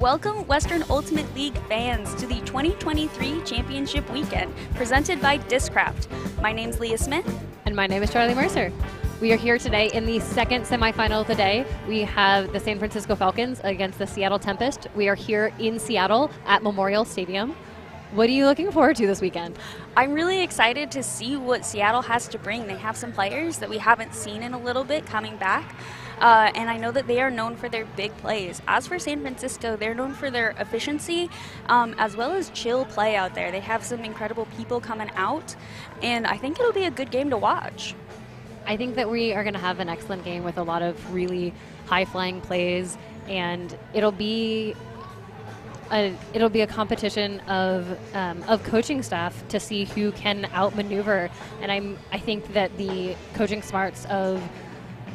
Welcome Western Ultimate League fans to the 2023 Championship Weekend, presented by Discraft. My name's Leah Smith. And my name is Charlie Mercer. We are here today in the second semifinal of the day. We have the San Francisco Falcons against the Seattle Tempest. We are here in Seattle at Memorial Stadium. What are you looking forward to this weekend? I'm really excited to see what Seattle has to bring. They have some players that we haven't seen in a little bit coming back. And I know that they are known for their big plays. As for San Francisco, they're known for their efficiency as well as chill play out there. They have some incredible people coming out, and I think it'll be a good game to watch. I think that we are going to have an excellent game with a lot of really high-flying plays, and it'll be a competition of coaching staff to see who can outmaneuver. And I think that the coaching smarts of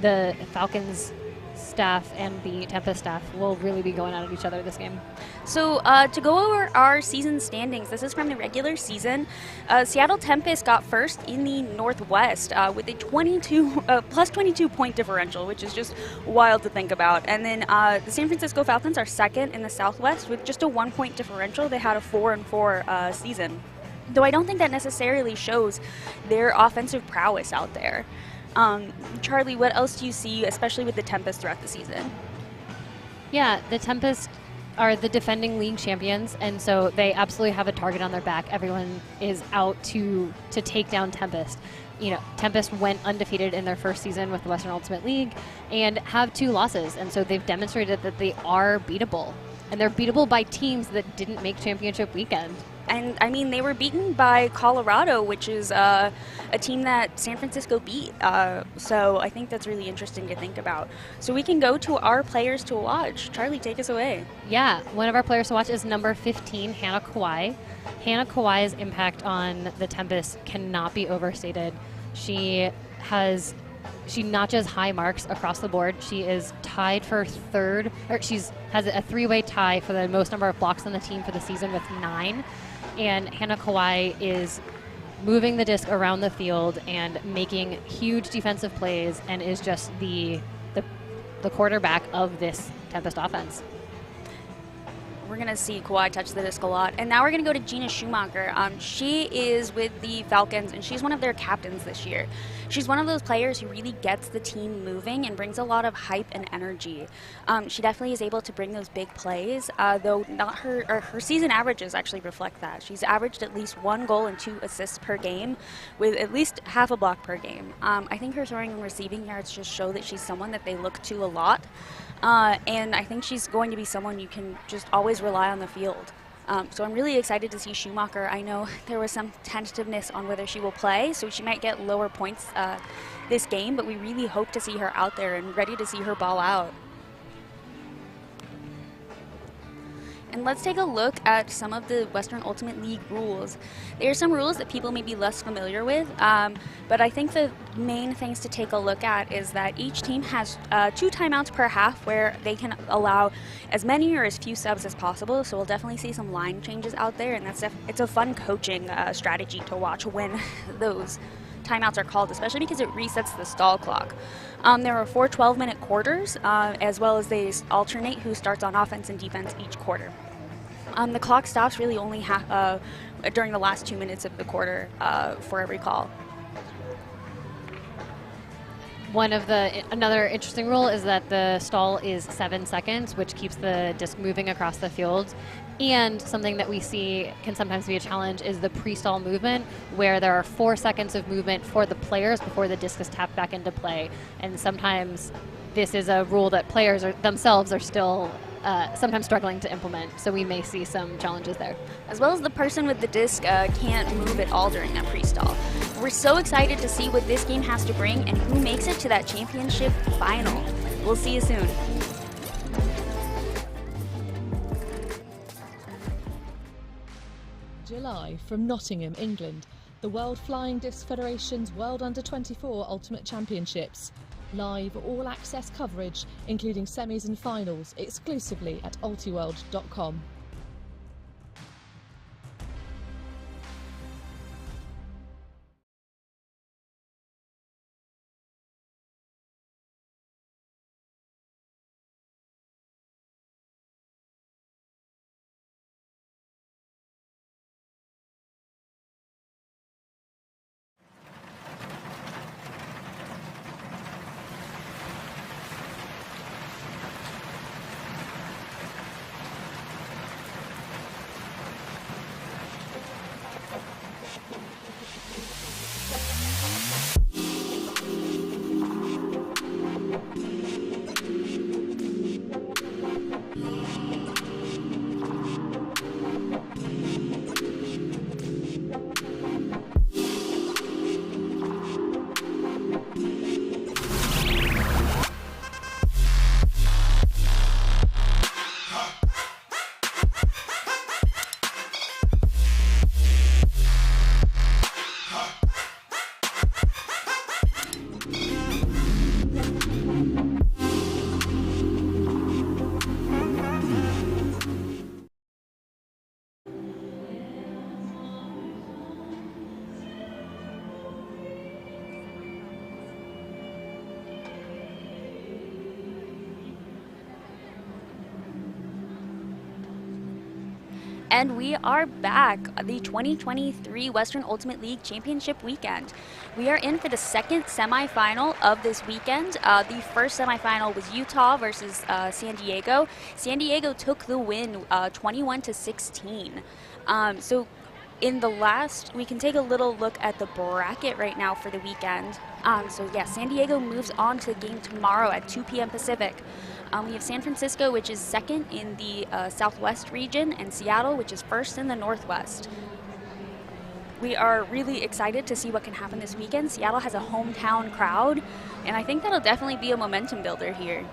the Falcons staff and the Tempest staff will really be going at each other this game. So to go over our season standings, this is from the regular season. Seattle Tempest got first in the Northwest with a plus 22 point differential, which is just wild to think about. And then the San Francisco Falcons are second in the Southwest with just a 1 point differential. They had a 4-4 season, though I don't think that necessarily shows their offensive prowess out there. Charlie, what else do you see, especially with the Tempest throughout the season? Yeah, the Tempest are the defending league champions, and so they absolutely have a target on their back. Everyone is out to take down Tempest. You know, Tempest went undefeated in their first season with the Western Ultimate League and have 2 losses, and so they've demonstrated that they are beatable. And they're beatable by teams that didn't make championship weekend. And, I mean, they were beaten by Colorado, which is a team that San Francisco beat. So I think that's really interesting to think about. So we can go to our players to watch. Charlie, take us away. Yeah, one of our players to watch is number 15, Hannah Kawhi. Hannah Kawhi's impact on the Tempest cannot be overstated. She notches high marks across the board. She is tied for third, or has a 3-way tie for the most number of blocks on the team for the season with 9. And Hannah Kawhi is moving the disc around the field and making huge defensive plays and is just the quarterback of this Tempest offense. We're going to see Kawhi touch the disc a lot. And now we're going to go to Gina Schumacher. She is with the Falcons, and she's one of their captains this year. She's one of those players who really gets the team moving and brings a lot of hype and energy. She definitely is able to bring those big plays, though not her season averages actually reflect that. She's averaged at least 1 goal and 2 assists per game with at least half a block per game. I think her throwing and receiving yards just show that she's someone that they look to a lot. And I think she's going to be someone you can just always rely on the field. So I'm really excited to see Schumacher. I know there was some tentativeness on whether she will play, so she might get lower points this game, but we really hope to see her out there and ready to see her ball out. And let's take a look at some of the Western Ultimate League rules. There are some rules that people may be less familiar with, but I think the main things to take a look at is that each team has 2 timeouts per half where they can allow as many or as few subs as possible, so we'll definitely see some line changes out there, and it's a fun coaching strategy to watch when those timeouts are called, especially because it resets the stall clock. There are 4 12-minute quarters, as well as they alternate who starts on offense and defense each quarter. The clock stops really only during the last 2 minutes of the quarter for every call. Another interesting rule is that the stall is 7 seconds, which keeps the disc moving across the field. And something that we see can sometimes be a challenge is the pre-stall movement, where there are 4 seconds of movement for the players before the disc is tapped back into play. And sometimes this is a rule that players themselves are still sometimes struggling to implement, so we may see some challenges there. As well as the person with the disc can't move at all during that pre-stall. We're so excited to see what this game has to bring and who makes it to that championship final. We'll see you soon. July from Nottingham, England, the World Flying Disc Federation's World Under-24 Ultimate Championships. Live all-access coverage, including semis and finals, exclusively at ultiworld.com. And we are back, the 2023 Western Ultimate League Championship weekend. We are in for the second semifinal of this weekend. The first semifinal was Utah versus San Diego. San Diego took the win 21-16. So in the last, we can take a little look at the bracket right now for the weekend. So yeah, San Diego moves on to the game tomorrow at 2 p.m. Pacific. We have San Francisco, which is second in the Southwest region, and Seattle, which is first in the Northwest. We are really excited to see what can happen this weekend. Seattle has a hometown crowd, and I think that'll definitely be a momentum builder here.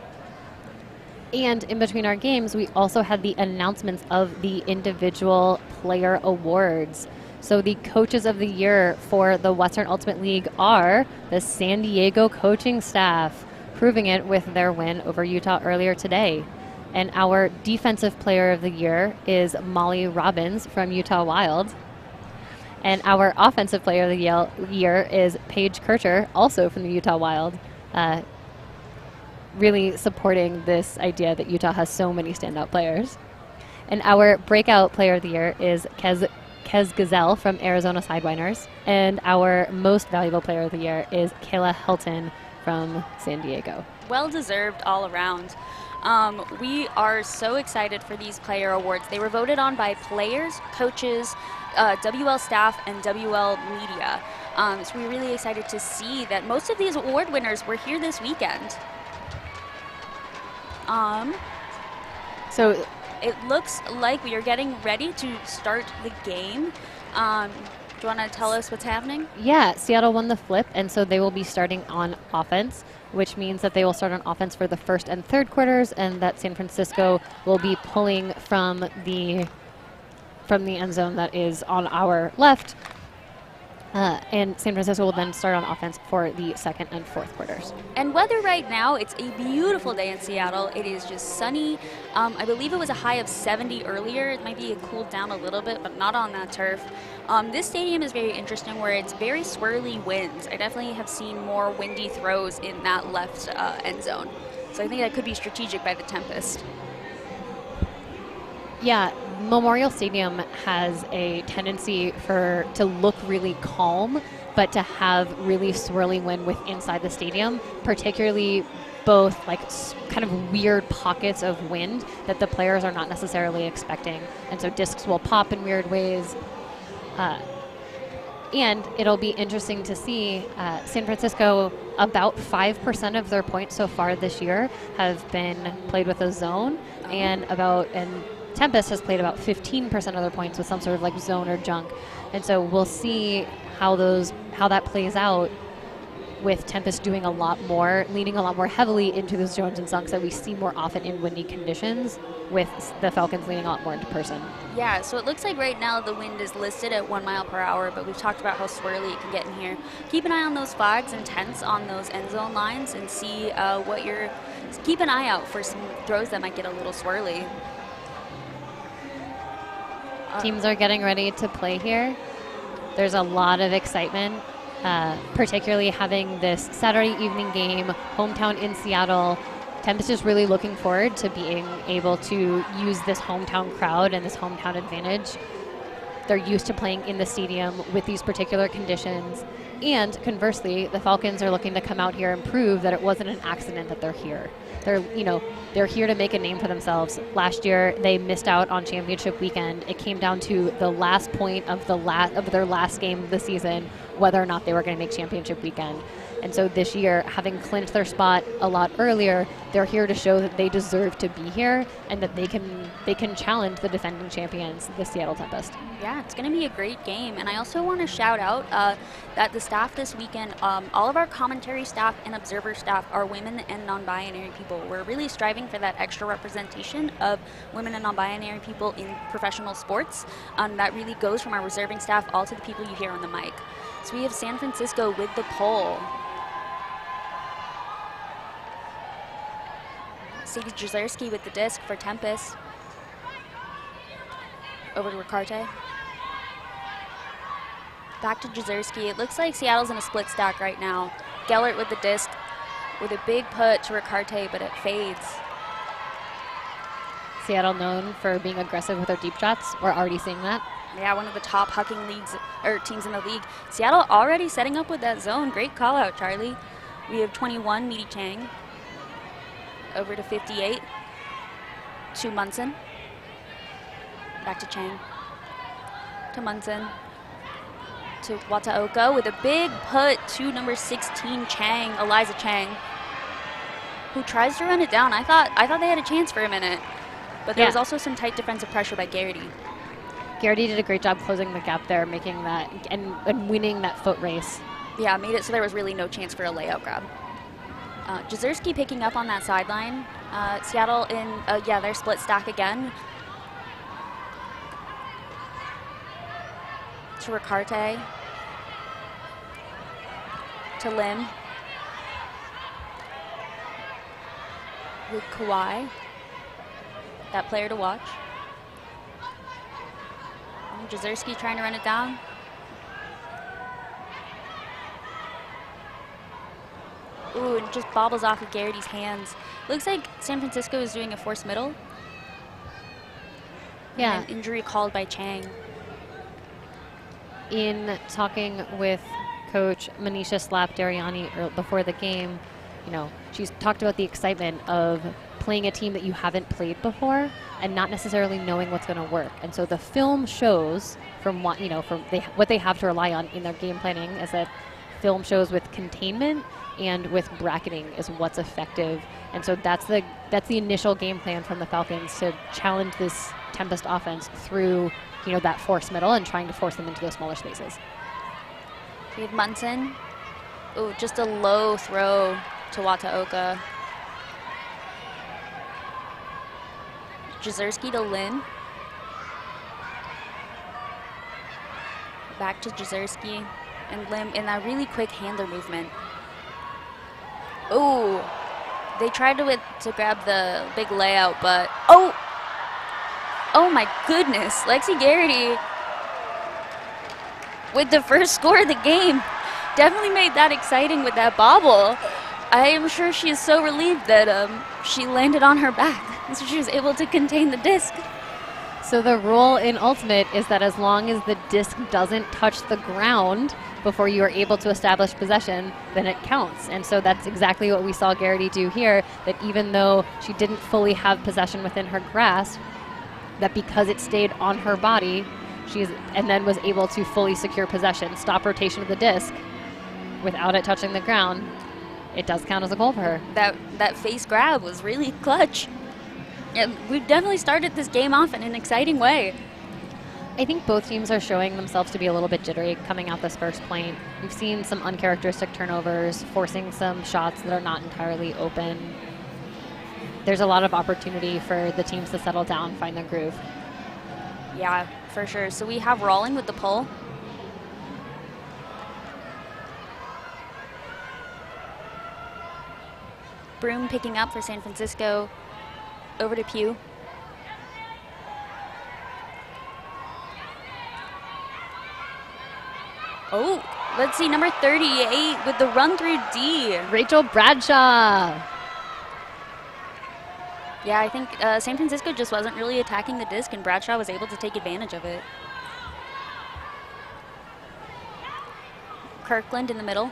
And in between our games, we also had the announcements of the individual player awards. So the coaches of the year for the Western Ultimate League are the San Diego coaching staff, proving it with their win over Utah earlier today. And our defensive player of the year is Molly Robbins from Utah Wild. And our offensive player of the year is Paige Kircher, also from the Utah Wild. Really supporting this idea that Utah has so many standout players. And our breakout player of the year is Kez Gazelle from Arizona Sidewinders. And our most valuable player of the year is Kayla Helton from San Diego. Well deserved all around. We are so excited for these player awards. They were voted on by players, coaches, WL staff, and WL media. So we're really excited to see that most of these award winners were here this weekend. So it looks like we are getting ready to start the game. Do you want to tell us what's happening? Yeah, Seattle won the flip, and so they will be starting on offense, which means that they will start on offense for the first and third quarters, and that San Francisco will be pulling from the end zone that is on our left. And San Francisco will then start on offense for the second and fourth quarters. And weather right now, it's a beautiful day in Seattle. It is just sunny. I believe it was a high of 70 earlier. It might be cooled down a little bit, but not on that turf. This stadium is very interesting where it's very swirly winds. I definitely have seen more windy throws in that left end zone. So I think that could be strategic by the Tempest. Yeah, Memorial Stadium has a tendency to look really calm, but to have really swirling wind inside the stadium, particularly both like kind of weird pockets of wind that the players are not necessarily expecting. And so discs will pop in weird ways. And it'll be interesting to see San Francisco, about 5% of their points so far this year have been played with a zone, and Tempest has played about 15% of their points with some sort of like zone or junk. And so we'll see how that plays out with Tempest leaning a lot more heavily into those zones and sunks that we see more often in windy conditions, with the Falcons leaning a lot more into person. Yeah, so it looks like right now the wind is listed at 1 mile per hour, but we've talked about how swirly it can get in here. Keep an eye on those flags and tents on those end zone lines and see keep an eye out for some throws that might get a little swirly. Teams are getting ready to play here. There's a lot of excitement, particularly having this Saturday evening game, hometown in Seattle. Tempest is really looking forward to being able to use this hometown crowd and this hometown advantage. They're used to playing in the stadium with these particular conditions. And conversely, the Falcons are looking to come out here and prove that it wasn't an accident that they're here. They're here to make a name for themselves. Last year, they missed out on championship weekend. It came down to the last point of their last game of the season, whether or not they were going to make championship weekend. And so this year, having clinched their spot a lot earlier, they're here to show that they deserve to be here and that they can challenge the defending champions, the Seattle Tempest. Yeah, it's going to be a great game. And I also want to shout out that the staff this weekend, all of our commentary staff and observer staff are women and non-binary people. We're really striving for that extra representation of women and non-binary people in professional sports. That really goes from our reserving staff all to the people you hear on the mic. So we have San Francisco with the pole. Sadie Jezierski with the disc for Tempest. Over to Ricarte. Back to Jezierski. It looks like Seattle's in a split stack right now. Gellert with the disc with a big put to Ricarte, but it fades. Seattle known for being aggressive with their deep shots. We're already seeing that. Yeah, one of the top hucking leagues or teams in the league. Seattle already setting up with that zone. Great call out, Charlie. We have 21, Meaty Chang. Over to 58. To Munson. Back to Chang. To Munson. To Wataoka with a big put to number 16, Chang, Eliza Chang, who tries to run it down. I thought they had a chance for a minute, but there was also some tight defensive pressure by Garrity. Garrity did a great job closing the gap there, making that and winning that foot race. Yeah, made it so there was really no chance for a layout grab. Jezierski picking up on that sideline. Seattle in, their split stack again. To Ricarte. To Lim. With Kawhi. That player to watch. Jezierski trying to run it down. Ooh, and it just bobbles off of Garrity's hands. Looks like San Francisco is doing a forced middle. Yeah. And an injury called by Chang. In talking with Coach Manisha Slap-Dariani before the game, you know, she's talked about the excitement of playing a team that you haven't played before and not necessarily knowing what's going to work. And so the film shows from what, you know, what they have to rely on in their game planning is that film shows with containment and with bracketing is what's effective. And so that's the initial game plan from the Falcons to challenge this Tempest offense through, you know, that force middle and trying to force them into those smaller spaces. We have Munson. Ooh, just a low throw to Wataoka. Jezierski to Lin. Back to Jezierski and Lim in that really quick handler movement. Ooh, they tried to grab the big layout, but oh my goodness, Lexi Garrity with the first score of the game. Definitely made that exciting with that bobble. I am sure she is so relieved that she landed on her back, so she was able to contain the disc. So the rule in Ultimate is that as long as the disc doesn't touch the ground before you are able to establish possession, then it counts. And so that's exactly what we saw Garrity do here, that even though she didn't fully have possession within her grasp, that because it stayed on her body, and then was able to fully secure possession, stop rotation of the disc without it touching the ground, it does count as a goal for her. That face grab was really clutch. Yeah, we've definitely started this game off in an exciting way. I think both teams are showing themselves to be a little bit jittery coming out this first point. We've seen some uncharacteristic turnovers, forcing some shots that are not entirely open. There's a lot of opportunity for the teams to settle down, find their groove. Yeah, for sure. So we have Rawling with the pull. Broom picking up for San Francisco. Over to Pugh. Oh, let's see, number 38 with the run through D. Rachel Bradshaw. Yeah, I think San Francisco just wasn't really attacking the disc, and Bradshaw was able to take advantage of it. Kirkland in the middle.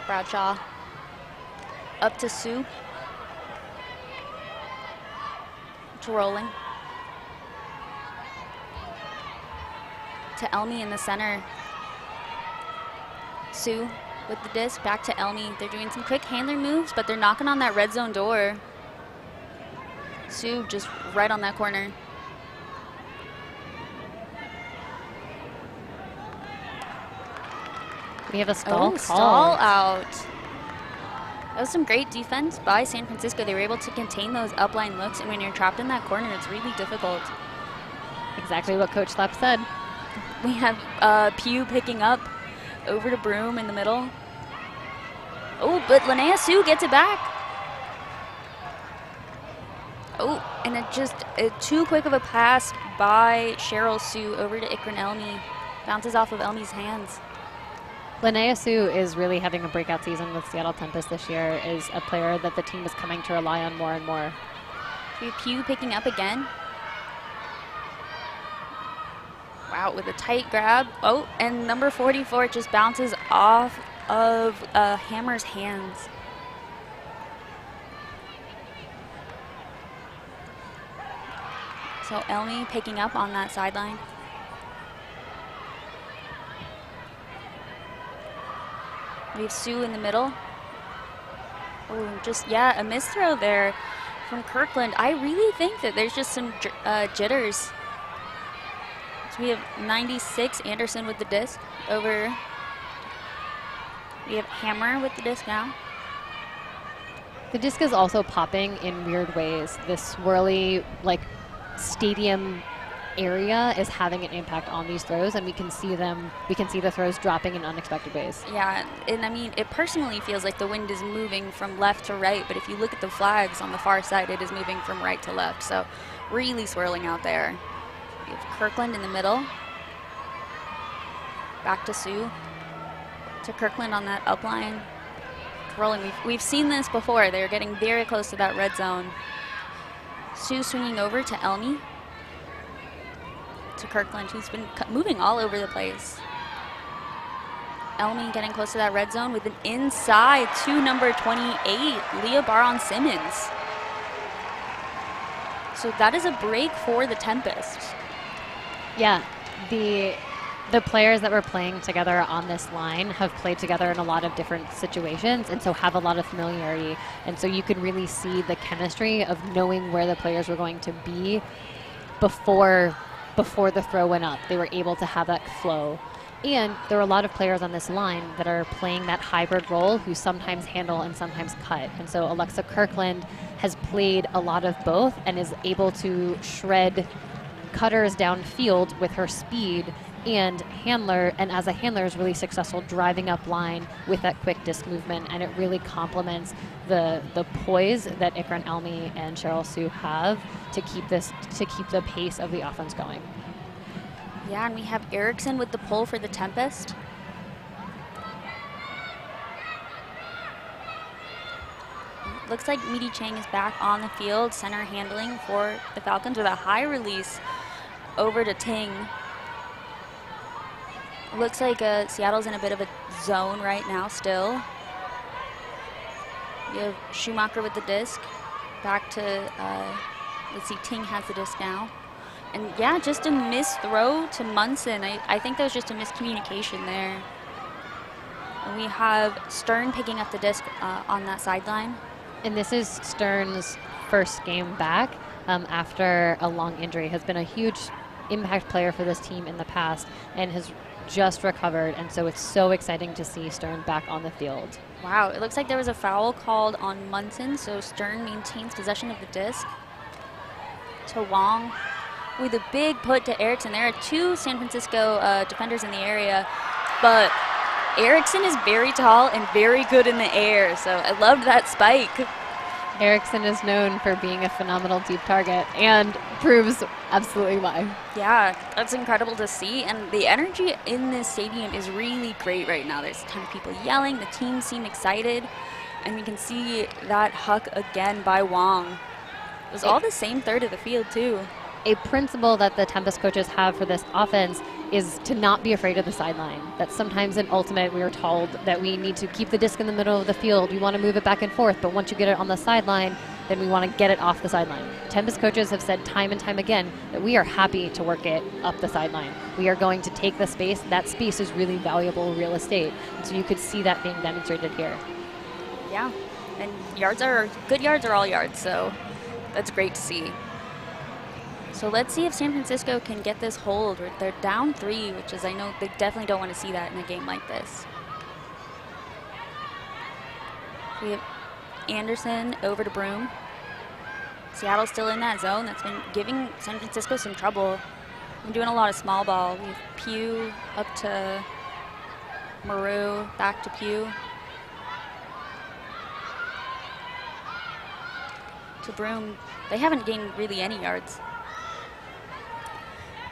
Bradshaw up to Sue. To Rolling. To Elmy in the center. Sue with the disc, back to Elmy. They're doing some quick handler moves, but they're knocking on that red zone door. Sue just right on that corner. We have a stall call. Stall out. That was some great defense by San Francisco. They were able to contain those upline looks, and when you're trapped in that corner, it's really difficult. Exactly what Coach Slap said. We have Pugh picking up over to Broom in the middle. Oh, but Linnea Sue gets it back. Oh, and it just too quick of a pass by Cheryl Sue over to Ikran Elmy. Bounces off of Elmy's hands. Linnea Sue is really having a breakout season with Seattle Tempest this year, is a player that the team is coming to rely on more and more. We have Pugh picking up again. Wow, with a tight grab. Oh, and number 44 just bounces off of Hammer's hands. So Elmi picking up on that sideline. We have Sue in the middle. Oh, just, yeah, a misthrow there from Kirkland. I really think that there's just some jitters. So we have 96, Anderson with the disc over. We have Hammer with the disc now. The disc is also popping in weird ways. This swirly, like, stadium area is having an impact on these throws, and we can see the throws dropping in unexpected ways. Yeah, and I mean, it personally feels like the wind is moving from left to right, but if you look at the flags on the far side, it is moving from right to left, so really swirling out there. We have Kirkland in the middle. Back to Sue. To Kirkland on that upline. Rolling. We've seen this before. They're getting very close to that red zone. Sue swinging over to Elmi. To Kirkland, who's been moving all over the place. Elmi getting close to that red zone with an inside to number 28, Leah Baron-Simmons. So that is a break for the Tempest. Yeah, the players that were playing together on this line have played together in a lot of different situations, and so have a lot of familiarity. And so you could really see the chemistry of knowing where the players were going to be before the throw went up. They were able to have that flow. And there are a lot of players on this line that are playing that hybrid role who sometimes handle and sometimes cut. And so Alexa Kirkland has played a lot of both and is able to shred cutters downfield with her speed, and as a handler is really successful driving up line with that quick disc movement, and it really complements the poise that Ikran Elmi and Cheryl Sue have to keep the pace of the offense going. Yeah, and we have Erickson with the pull for the Tempest. Looks like Meaty Chang is back on the field, center handling for the Falcons with a high release over to Ting. Looks like Seattle's in a bit of a zone right now still. We have Schumacher with the disc. Back to, let's see, Ting has the disc now. And yeah, just a missed throw to Munson. I think that was just a miscommunication there. And we have Stern picking up the disc on that sideline. And this is Stern's first game back after a long injury. Has been a huge impact player for this team in the past and has just recovered, and so it's so exciting to see Stern back on the field. Wow, it looks like there was a foul called on Munson, so Stern maintains possession of the disc. To Wong with a big put to Erickson. There are two San Francisco defenders in the area, but Erickson is very tall and very good in the air, so I loved that spike. Erickson is known for being a phenomenal deep target and proves absolutely why. Yeah, that's incredible to see, and the energy in this stadium is really great right now. There's a ton of people yelling, the team seem excited, and we can see that huck again by Wong. It was all the same third of the field too. A principle that the Tempest coaches have for this offense is to not be afraid of the sideline. That sometimes in Ultimate we are told that we need to keep the disc in the middle of the field. We want to move it back and forth, but once you get it on the sideline, then we want to get it off the sideline. Tempest coaches have said time and time again that we are happy to work it up the sideline. We are going to take the space. That space is really valuable real estate. So you could see that being demonstrated here. Yeah, and good yards are all yards, so that's great to see. So let's see if San Francisco can get this hold. They're down 3, which is, I know they definitely don't want to see that in a game like this. We have Anderson over to Broom. Seattle's still in that zone. That's been giving San Francisco some trouble. Been doing a lot of small ball. We have Pugh up to Maru, back to Pugh. To Broom. They haven't gained really any yards.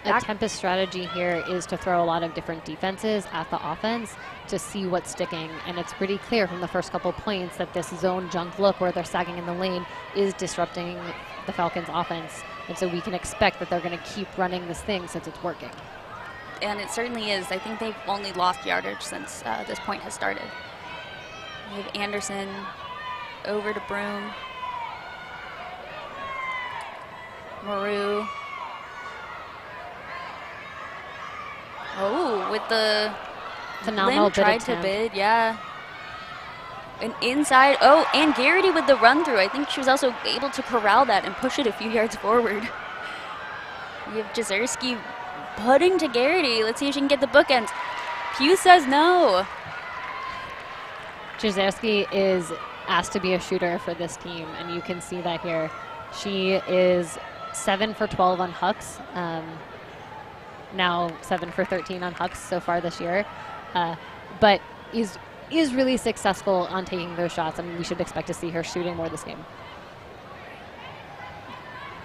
A Tempest strategy here is to throw a lot of different defenses at the offense to see what's sticking. And it's pretty clear from the first couple points that this zone junk look where they're sagging in the lane is disrupting the Falcons offense. And so we can expect that they're going to keep running this thing since it's working. And it certainly is. I think they've only lost yardage since this point has started. We have Anderson over to Broom. Maru. Oh, with the phenomenal Lynn tried bit to attempt. bid, yeah. And inside, oh, and Garrity with the run through. I think she was also able to corral that and push it a few yards forward. We have Jezierski putting to Garrity. Let's see if she can get the bookends. Pugh says no. Jezierski is asked to be a shooter for this team, and you can see that here. She is 7 for 12 on Hucks. Now 7 for 13 on Hucks so far this year, but is really successful on taking those shots. I mean, we should expect to see her shooting more this game.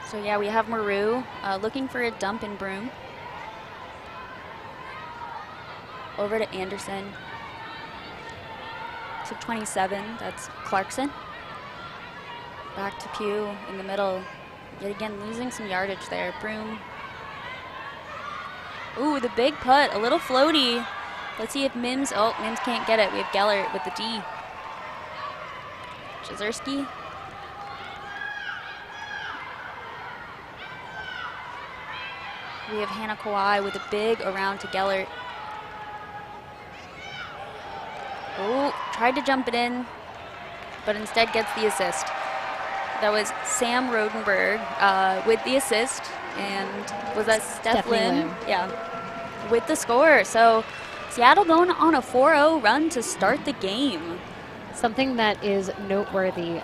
So yeah, we have Maru looking for a dump in Broom. Over to Anderson. To 27, that's Clarkson. Back to Pugh in the middle. Yet again, losing some yardage there. Broom. Ooh, the big putt, a little floaty. Let's see if Mims, oh, Mims can't get it. We have Gellert with the D. Jezierski. We have Hannah Kawhi with a big around to Gellert. Oh, tried to jump it in, but instead gets the assist. That was Sam Rodenberg with the assist, and was that Steph Lim? Yeah, with the score. So Seattle going on a 4-0 run to start the game. Something that is noteworthy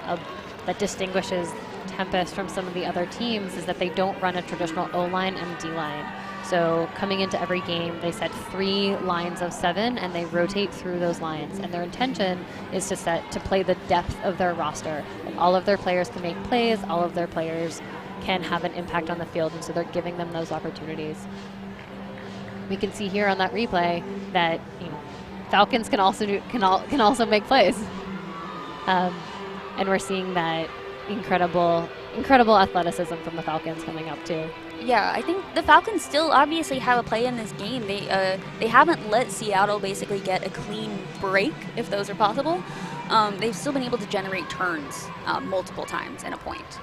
that distinguishes Tempest from some of the other teams is that they don't run a traditional O-line and D-line. So coming into every game, they set 3 lines of 7 and they rotate through those lines. And their intention is to play the depth of their roster. And all of their players can make plays, all of their players can have an impact on the field, and so they're giving them those opportunities. We can see here on that replay that Falcons can also make plays, and we're seeing that incredible athleticism from the Falcons coming up too. Yeah, I think the Falcons still obviously have a play in this game. They haven't let Seattle basically get a clean break, if those are possible. They've still been able to generate turns multiple times in a point.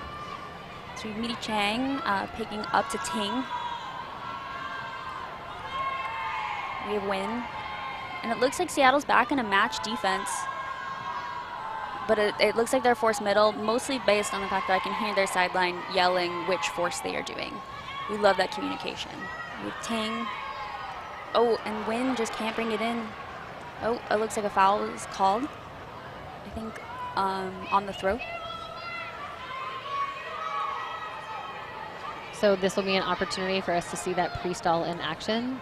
So we have Midi Chang picking up to Ting. We have Win. And it looks like Seattle's back in a match defense. But it looks like they're forced middle, mostly based on the fact that I can hear their sideline yelling which force they are doing. We love that communication. With Ting. Oh, and Win just can't bring it in. Oh, it looks like a foul is called. I think on the throw. So this will be an opportunity for us to see that pre-stall in action,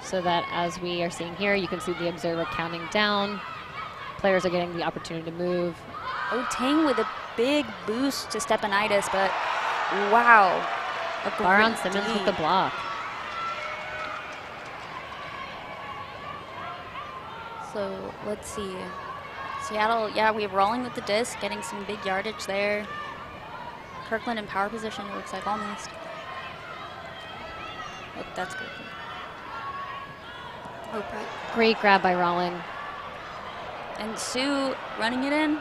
so that as we are seeing here, you can see the observer counting down. Players are getting the opportunity to move. Oh, Ting with a big boost to Stepanidis, but wow. Baron Simmons with the block. So let's see. Seattle, yeah, we have Rolling with the disc, getting some big yardage there. Kirkland in power position, it looks like almost. Oh, that's good. Oh, great grab by Rolling. And Sue running it in.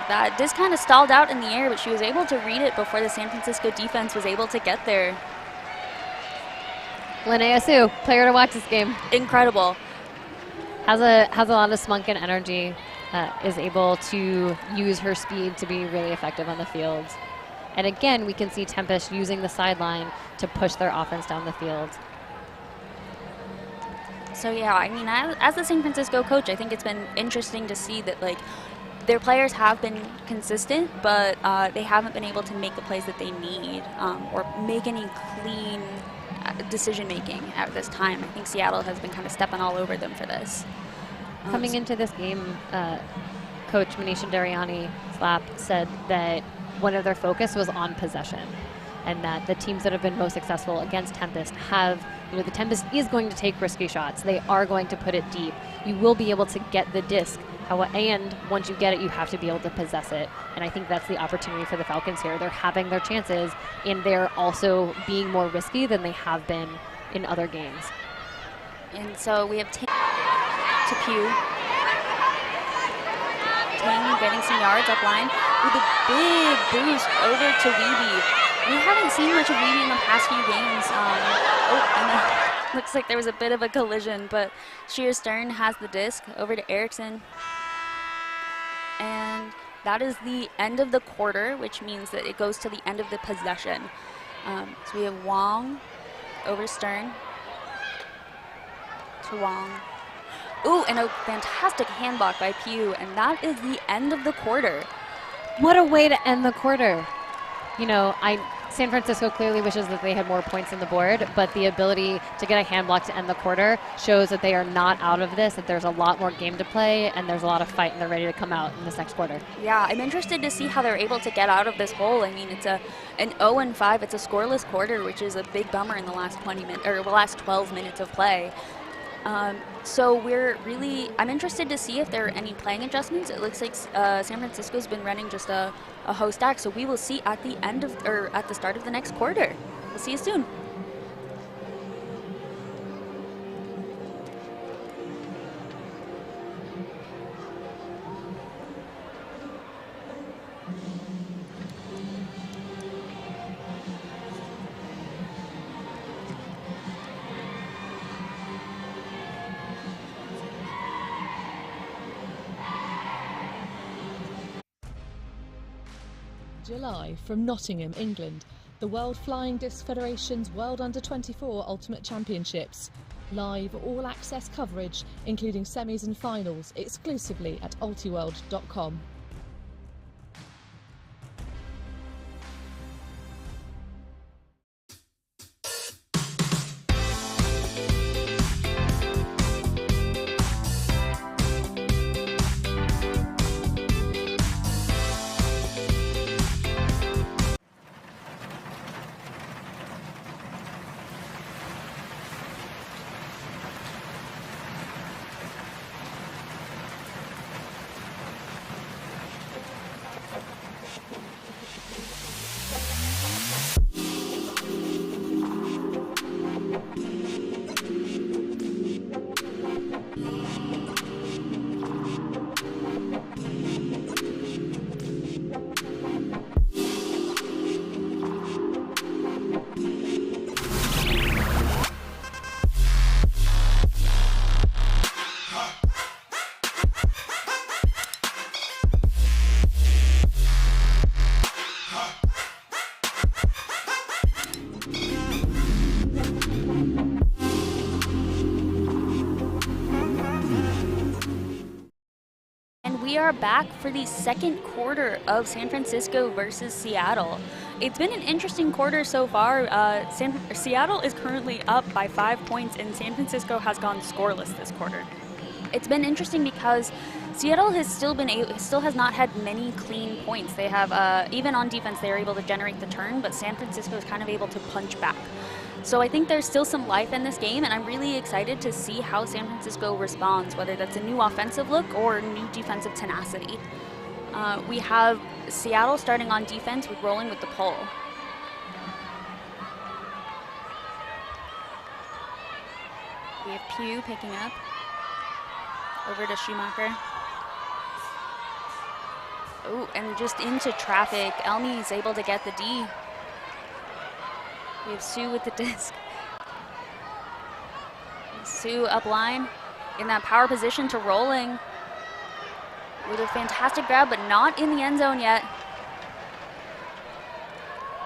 That disc kind of stalled out in the air, but she was able to read it before the San Francisco defense was able to get there. Linnea Sue, player to watch this game. Incredible. Has a lot of spunk and energy. Is able to use her speed to be really effective on the field. And again, we can see Tempest using the sideline to push their offense down the field. So yeah, I mean, as the San Francisco coach, I think it's been interesting to see that their players have been consistent, but they haven't been able to make the plays that they need or make any clean decision making at this time. I think Seattle has been kind of stepping all over them for this. Coming into this game, Coach Manisha Dariani Slap said that one of their focus was on possession. and that the teams that have been most successful against Tempest have, you know, the Tempest is going to take risky shots. They are going to put it deep. You will be able to get the disc, and once you get it, you have to be able to possess it. And I think that's the opportunity for the Falcons here. They're having their chances, and they're also being more risky than they have been in other games. And so we have Ting to Pew. Ting getting some yards up line with a big boost over to Weeby. We haven't seen much of Weeby in the past few games. And then looks like there was a bit of a collision, but Sheer Stern has the disc over to Erickson. And that is the end of the quarter, which means that it goes to the end of the possession. So we have Wong over to Stern. To Wong. Ooh, and a fantastic hand block by Pew, and that is the end of the quarter. What a way to end the quarter. You know, San Francisco clearly wishes that they had more points on the board, but the ability to get a hand block to end the quarter shows that they are not out of this, that there's a lot more game to play, and there's a lot of fight, and they're ready to come out in this next quarter. Yeah, I'm interested to see how they're able to get out of this hole. I mean, it's an 0-5. It's a scoreless quarter, which is a big bummer in the last 12 minutes of play. So I'm interested to see if there are any playing adjustments. It looks like San Francisco's been running just a host stack, so we will see at the at the start of the next quarter. We'll see you soon. July from Nottingham, England, the World Flying Disc Federation's World Under-24 Ultimate Championships. Live all-access coverage, including semis and finals, exclusively at ultiworld.com. We are back for the second quarter of San Francisco versus Seattle. It's been an interesting quarter so far. Seattle is currently up by 5 points, and San Francisco has gone scoreless this quarter. It's been interesting because Seattle has still has not had many clean points. They have even on defense they are able to generate the turn, but San Francisco is kind of able to punch back. So I think there's still some life in this game, and I'm really excited to see how San Francisco responds, whether that's a new offensive look or new defensive tenacity. We have Seattle starting on defense with rolling with the pole. We have Pew picking up. Over to Schumacher. Oh, and just into traffic. Elmi is able to get the D. We have Sue with the disc. Sue up line in that power position to rolling with a fantastic grab, but not in the end zone yet.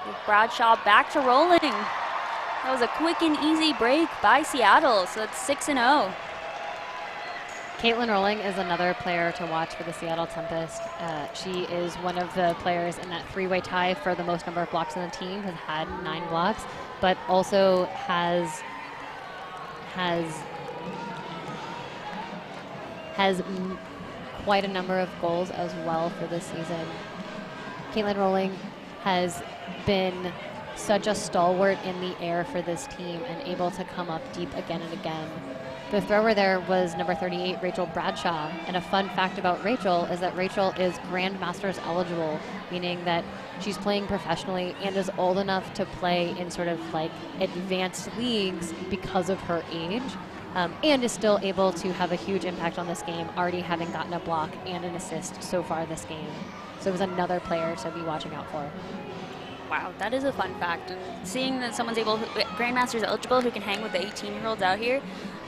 With Bradshaw back to rolling. That was a quick and easy break by Seattle, so it's 6-0. Caitlin Rowling is another player to watch for the Seattle Tempest. She is one of the players in that three-way tie for the most number of blocks on the team, has had 9 blocks, but also has quite a number of goals as well for this season. Caitlin Rowling has been such a stalwart in the air for this team and able to come up deep again and again. The thrower there was number 38, Rachel Bradshaw. And a fun fact about Rachel is that Rachel is Grandmasters eligible, meaning that she's playing professionally and is old enough to play in sort of like advanced leagues because of her age, and is still able to have a huge impact on this game, already having gotten a block and an assist so far this game. So it was another player to be watching out for. Wow, that is a fun fact. And seeing that someone's Grandmasters eligible who can hang with the 18-year-olds out here,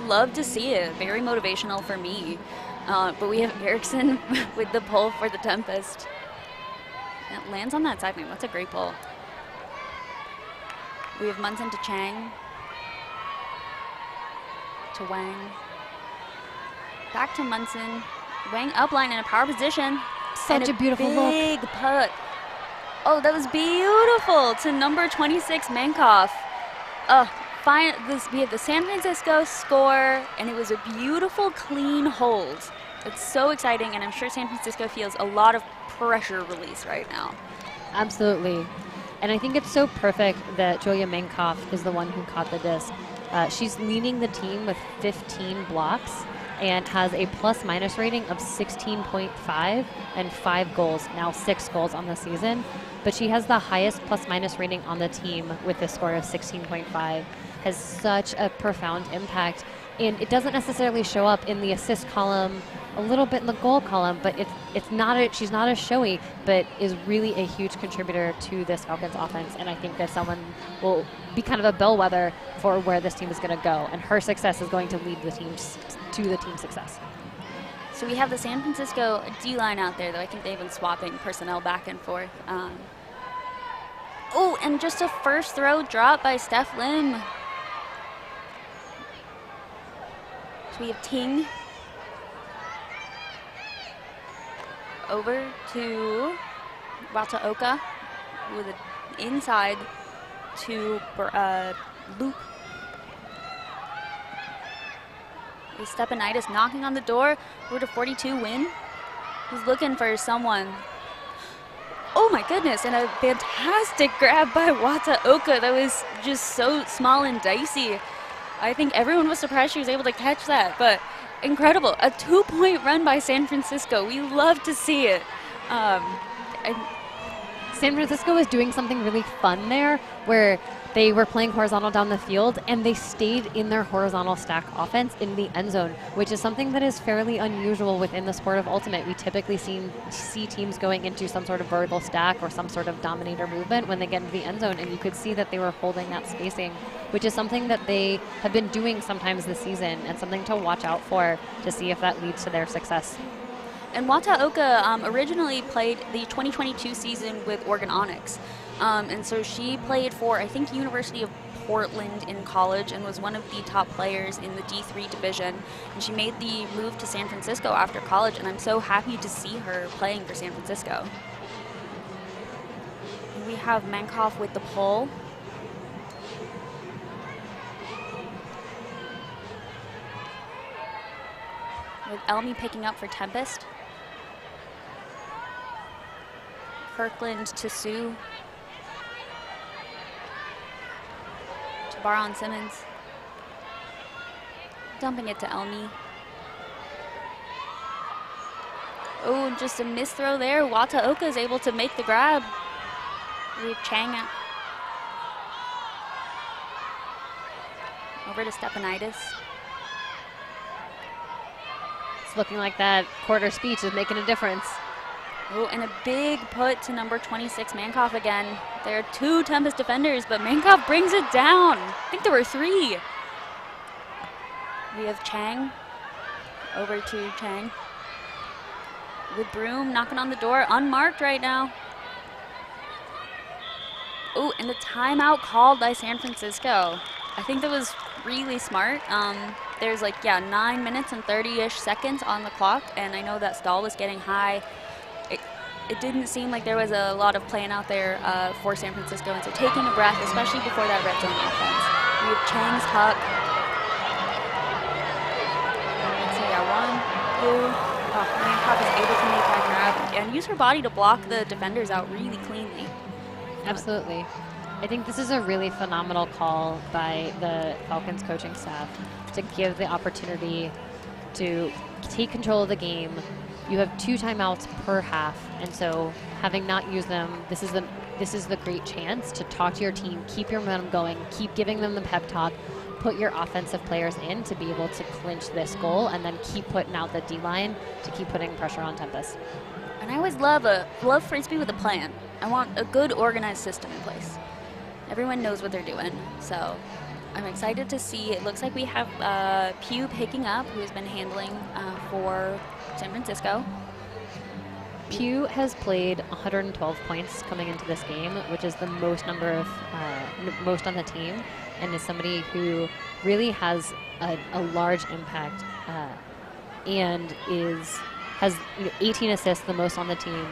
love to see it. Very motivational for me. But we have Erickson with the pull for the Tempest. And it lands on that side lane. That's a great pull. We have Munson to Chang. To Wang. Back to Munson. Wang upline in a power position. Such a beautiful look. Big putt. Oh, that was beautiful to number 26, Mankoff. We have the San Francisco score, and it was a beautiful, clean hold. It's so exciting, and I'm sure San Francisco feels a lot of pressure release right now. Absolutely. And I think it's so perfect that Julia Mankoff is the one who caught the disc. She's leading the team with 15 blocks and has a plus-minus rating of 16.5 and 5 goals, now 6 goals on the season. But she has the highest plus-minus rating on the team with a score of 16.5. Has such a profound impact. And it doesn't necessarily show up in the assist column, a little bit in the goal column, but she's not as showy, but is really a huge contributor to this Falcons offense. And I think that someone will be kind of a bellwether for where this team is going to go. And her success is going to lead the team to the team's success. So we have the San Francisco D-line out there, though I think they've been swapping personnel back and forth. Oh, and just a first throw drop by Steph Lim. So we have Ting. Over to Wataoka with an inside to Luke. With Stepanitis knocking on the door. We're to 42 win. He's looking for someone. Oh my goodness, and a fantastic grab by Wataoka. That was just so small and dicey. I think everyone was surprised she was able to catch that, but incredible. A 2-point run by San Francisco. We love to see it. San Francisco was doing something really fun there where they were playing horizontal down the field and they stayed in their horizontal stack offense in the end zone, which is something that is fairly unusual within the sport of Ultimate. We typically see teams going into some sort of vertical stack or some sort of dominator movement when they get into the end zone, and you could see that they were holding that spacing, which is something that they have been doing sometimes this season and something to watch out for to see if that leads to their success. And Wataoka originally played the 2022 season with Oregon Onyx. And so she played for, I think, University of Portland in college and was one of the top players in the D3 division. And she made the move to San Francisco after college, and I'm so happy to see her playing for San Francisco. And we have Mankoff with the pull. With Elmi picking up for Tempest. Kirkland to Sue. To Baron Simmons. Dumping it to Elmi. Oh, just a missed throw there. Wataoka is able to make the grab. We have Chang out. Over to Stepanitis. It's looking like that quarter speech is making a difference. Oh, and a big put to number 26, Mankoff again. There are 2 Tempest defenders, but Mankoff brings it down. I think there were 3. We have Chang. Over to Chang. With Broom knocking on the door, unmarked right now. Oh, and the timeout called by San Francisco. I think that was really smart. There's 9 minutes and 30-ish seconds on the clock, and I know that stall was getting high. It didn't seem like there was a lot of playing out there for San Francisco, and so taking a breath, especially before that red zone offense. We have Chang's tuck. Let's see, 1, 2. Oh, Mankoff is able to make that grab and use her body to block the defenders out really cleanly. Absolutely. I think this is a really phenomenal call by the Falcons coaching staff to give the opportunity to take control of the game. You have 2 timeouts per half, and so having not used them, this is the great chance to talk to your team, keep your momentum going, keep giving them the pep talk, put your offensive players in to be able to clinch this goal, and then keep putting out the D-line to keep putting pressure on Tempest. And I always love frisbee with a plan. I want a good organized system in place. Everyone knows what they're doing, so I'm excited to see. It looks like we have Pew picking up, who's been handling for San Francisco. Pew has played 112 points coming into this game, which is the most number of most on the team, and is somebody who really has a large impact and has 18 assists, the most on the team,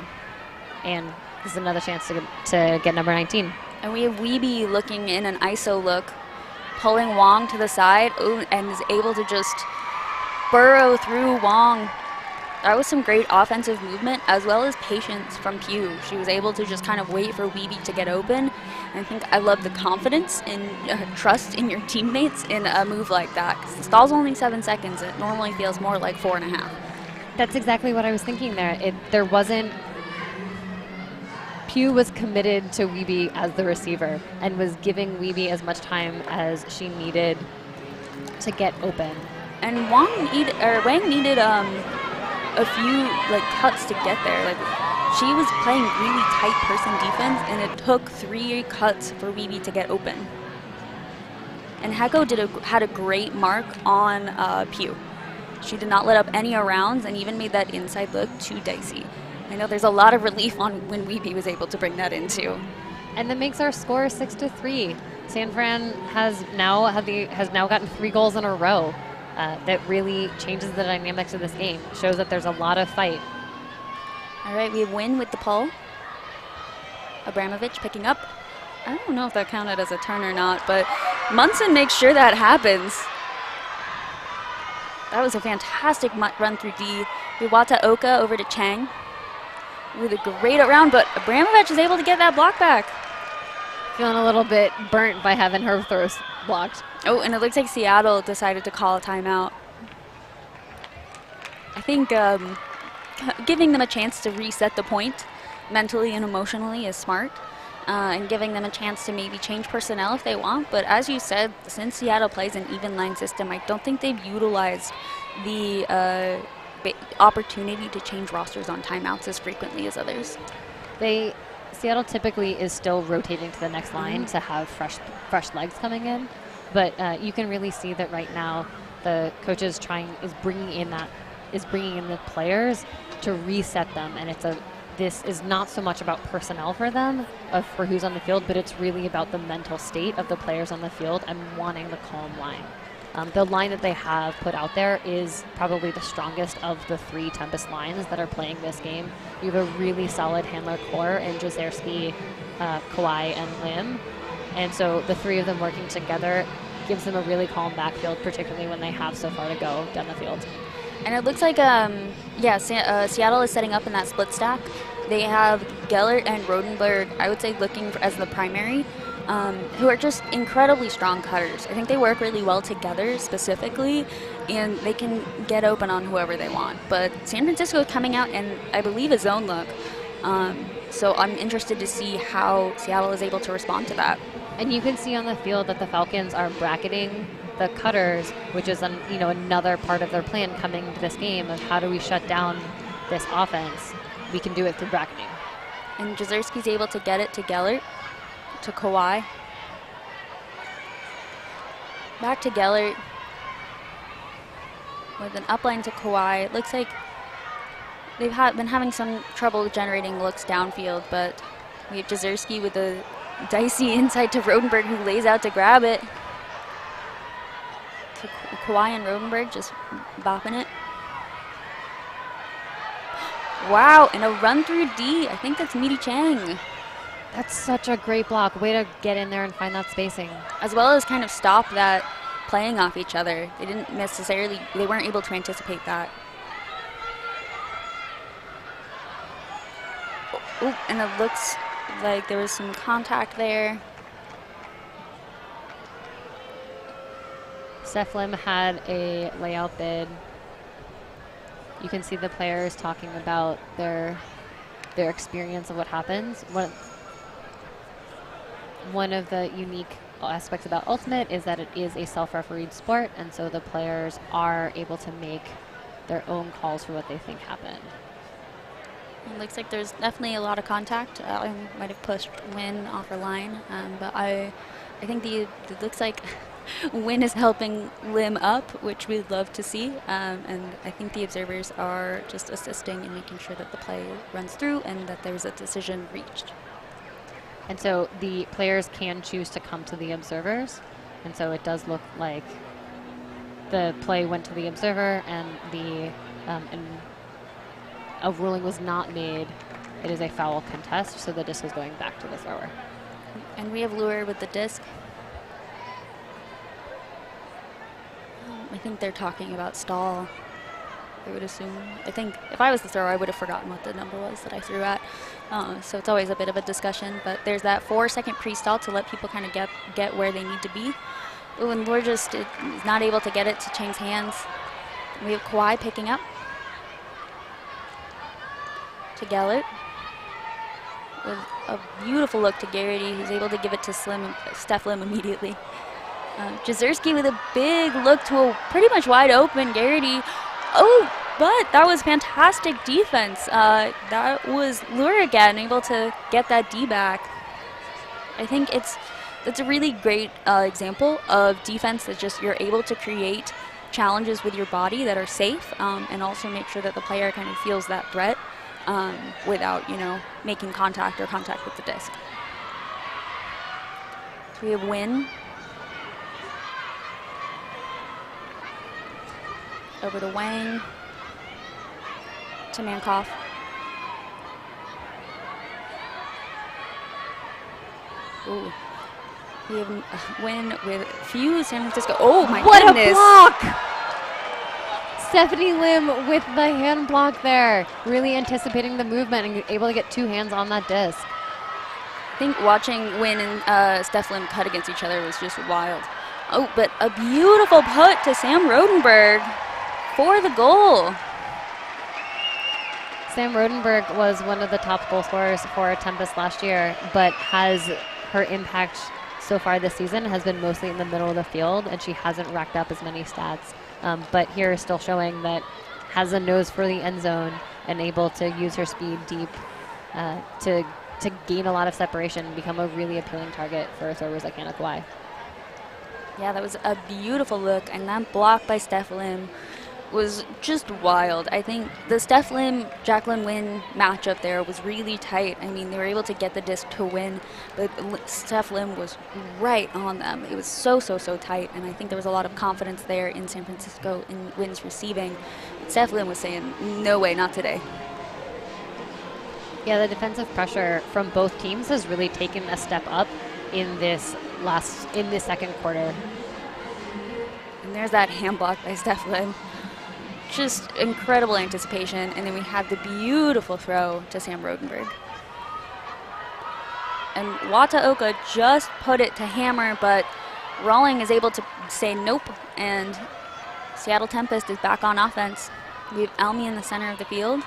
and this is another chance to get number 19. And we have Weeby looking in an ISO look, pulling Wong to the side, and is able to just burrow through Wong. That was some great offensive movement as well as patience from Pew. She was able to just kind of wait for Weeby to get open. And I think I love the confidence and trust in your teammates in a move like that. Because the stall's only 7 seconds. It normally feels more like 4.5. That's exactly what I was thinking there. There wasn't... Pew was committed to Weeby as the receiver and was giving Weeby as much time as she needed to get open. And Wang needed a few cuts to get there. She was playing really tight person defense, and it took 3 cuts for Weeby to get open. And Heko had a great mark on Pew. She did not let up any arounds and even made that inside look too dicey. I know there's a lot of relief on when Weeby was able to bring that in too. And that makes our score 6-3. San Fran has now gotten 3 goals in a row. That really changes the dynamics of this game. Shows that there's a lot of fight. All right, we win with the pull. Abramovich picking up. I don't know if that counted as a turn or not, but Munson makes sure that happens. That was a fantastic run through D. Iwata Oka over to Chang with a great around, but Abramovich is able to get that block back. Feeling a little bit burnt by having her throws blocked. Oh, and it looks like Seattle decided to call a timeout. I think giving them a chance to reset the point mentally and emotionally is smart, and giving them a chance to maybe change personnel if they want. But as you said, since Seattle plays an even line system, I don't think they've utilized the opportunity to change rosters on timeouts as frequently as others. Seattle typically is still rotating to the next line to have fresh legs coming in, but you can really see that right now the coach is bringing in the players to reset them, and this is not so much about personnel for them, for who's on the field, but it's really about the mental state of the players on the field and wanting the calm line. The line that they have put out there is probably the strongest of the 3 Tempest lines that are playing this game. You have a really solid handler core in Jazerski, Kawhi, and Lim. And so the 3 of them working together gives them a really calm backfield, particularly when they have so far to go down the field. And it looks like, Seattle is setting up in that split stack. They have Gellert and Rodenberg, I would say, looking as the primary, who are just incredibly strong cutters. I think they work really well together specifically, and they can get open on whoever they want. But San Francisco is coming out in, I believe, a zone look. So I'm interested to see how Seattle is able to respond to that. And you can see on the field that the Falcons are bracketing the cutters, which is another part of their plan coming into this game of how do we shut down this offense. We can do it through bracketing. And Jazerski's able to get it to Gellert, to Kawhi. Back to Gellert with an upline to Kawhi. It looks like they've been having some trouble generating looks downfield, but we have Jazerski with a dicey inside to Rodenberg, who lays out to grab it. To Kawhi and Rodenberg just bopping it. Wow, and a run through D. I think that's Meaty Chang. That's such a great block. Way to get in there and find that spacing. As well as kind of stop that playing off each other. They weren't able to anticipate that. Oh, and it looks like there was some contact there. Steph Lim had a layout bid. You can see the players talking about their experience of what happens. One of the unique aspects about Ultimate is that it is a self-refereed sport, and so the players are able to make their own calls for what they think happened. It looks like there's definitely a lot of contact. I might have pushed Win off her line, but I think it looks like Win is helping Lim up, which we'd love to see, and I think the observers are just assisting in making sure that the play runs through and that there's a decision reached. And so the players can choose to come to the observers, and so it does look like the play went to the observer and a ruling was not made. It is a foul contest, so the disc is going back to the thrower. And we have Lure with the disc. I think they're talking about stall, I would assume. I think if I was the thrower, I would have forgotten what the number was that I threw at. So it's always a bit of a discussion, but there's that 4-second pre-stall to let people kind of get where they need to be. Ooh, and Lure just is not able to get it to Chang's hands. We have Kawhi picking up to Gellert with a beautiful look to Garrity, who's able to give it to Steph Lim immediately. Jezierski with a big look to a pretty much wide open Garrity. Oh, but that was fantastic defense. That was Lure again, able to get that D back. I think it's a really great example of defense that just you're able to create challenges with your body that are safe, and also make sure that the player kind of feels that threat without, making contact with the disc. So we have Win. Over to Wang. To Mankoff. Ooh. We have Win with Fuse San Francisco. Oh my goodness. What a block! Stephanie Lim with the hand block there. Really anticipating the movement and able to get two hands on that disc. I think watching Win and Steph Lim cut against each other was just wild. Oh, but a beautiful put to Sam Rodenberg for the goal. Sam Rodenberg was one of the top goal scorers for Tempest last year, but her impact so far this season has been mostly in the middle of the field, and she hasn't racked up as many stats. But here is still showing that has a nose for the end zone and able to use her speed deep to gain a lot of separation and become a really appealing target for throwers like Hannah Kawhi. Yeah, that was a beautiful look, and that block by Steph Lim was just wild. I think the Steph Lim, Jacqueline Wynn matchup there was really tight. I mean, they were able to get the disc to win, but Steph Lim was right on them. It was so tight, and I think there was a lot of confidence there in San Francisco in Wynn's receiving. Steph Lim was saying, no way, not today. Yeah, the defensive pressure from both teams has really taken a step up in this second quarter. And there's that hand block by Steph Lim. Just incredible anticipation, and then we have the beautiful throw to Sam Rodenberg. And Wataoka just put it to Hammer, but Rawling is able to say nope, and Seattle Tempest is back on offense. We have Almy in the center of the field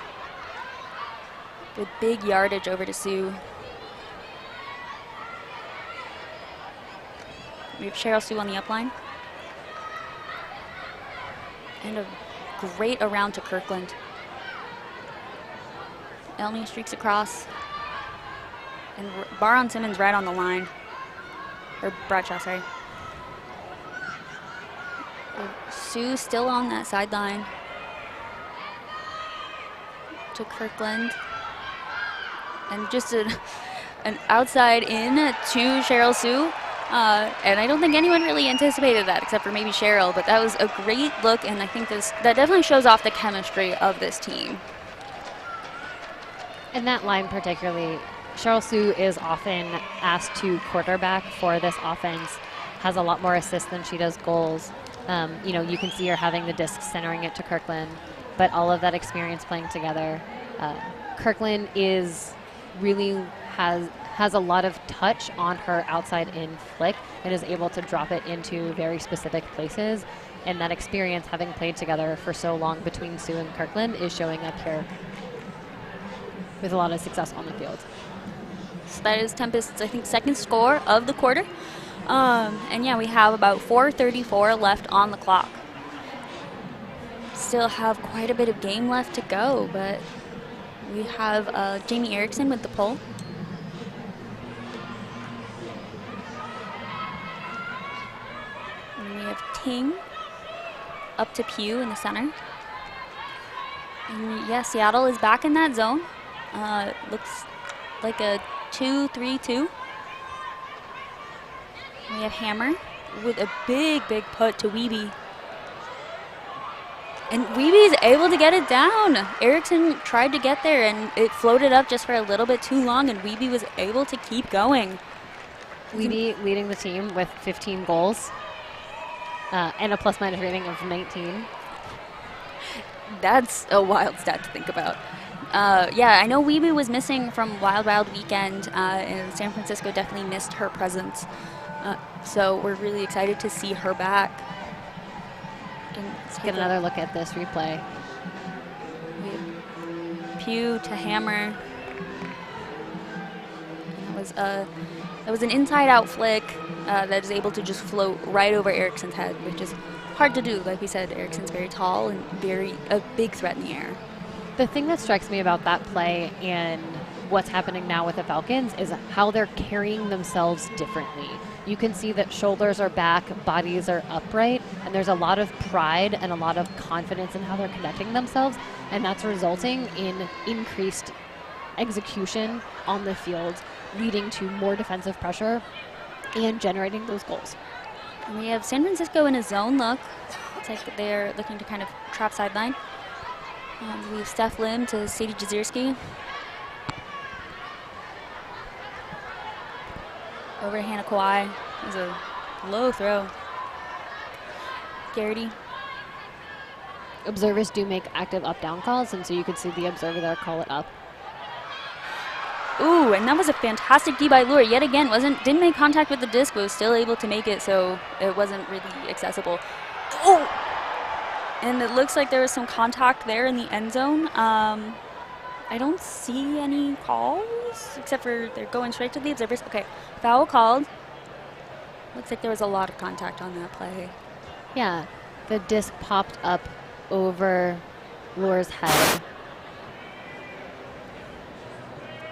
with big yardage over to Sue. We have Cheryl Sue on the upline. And a great around to Kirkland. Elmy streaks across. And Baron Simmons right on the line. Or Bradshaw, sorry. Sue still on that sideline. To Kirkland. And just an outside in to Cheryl Sue. And I don't think anyone really anticipated that except for maybe Cheryl, but that was a great look, and I think that definitely shows off the chemistry of this team. In that line particularly, Cheryl Sue is often asked to quarterback for this offense, has a lot more assists than she does goals. You can see her having the disc centering it to Kirkland, but all of that experience playing together. Kirkland is really has a lot of touch on her outside in flick and is able to drop it into very specific places. And that experience, having played together for so long between Sue and Kirkland, is showing up here with a lot of success on the field. So that is Tempest's, I think, second score of the quarter. And yeah, we have about 4:34 left on the clock. Still have quite a bit of game left to go, but we have Jamie Erickson with the pull. And we have Ting up to Pugh in the center. And yeah, Seattle is back in that zone. Looks like a 2-3-2. We have Hammer with a big put to Weeby. And Weeby's able to get it down. Erickson tried to get there and it floated up just for a little bit too long, and Weeby was able to keep going. Weeby leading the team with 15 goals and a plus-minus rating of 19. That's a wild stat to think about. Yeah, I know Weeby was missing from Wild Wild Weekend, and San Francisco definitely missed her presence. So we're really excited to see her back. Let's get another look at this replay. Pugh to Hammer. That was an inside-out flick that is able to just float right over Erickson's head, which is hard to do. Like we said, Erickson's very tall and a big threat in the air. The thing that strikes me about that play and what's happening now with the Falcons is how they're carrying themselves differently. You can see that shoulders are back, bodies are upright, and there's a lot of pride and a lot of confidence in how they're connecting themselves, and that's resulting in increased execution on the field, leading to more defensive pressure and generating those goals. And we have San Francisco in a zone look. It's like they're looking to kind of trap sideline. We have Steph Lim to Sadie Jazierski. Over to Hannah Kawhi. It was a low throw. Garrity. Observers do make active up-down calls, and so you could see the observer there call it up. Ooh, and that was a fantastic D by Lure. Yet again, didn't make contact with the disc, but was still able to make it, so it wasn't really accessible. Oh! And it looks like there was some contact there in the end zone. I don't see any calls, except for they're going straight to the observers. Okay, foul called. Looks like there was a lot of contact on that play. Yeah, the disc popped up over Lure's head.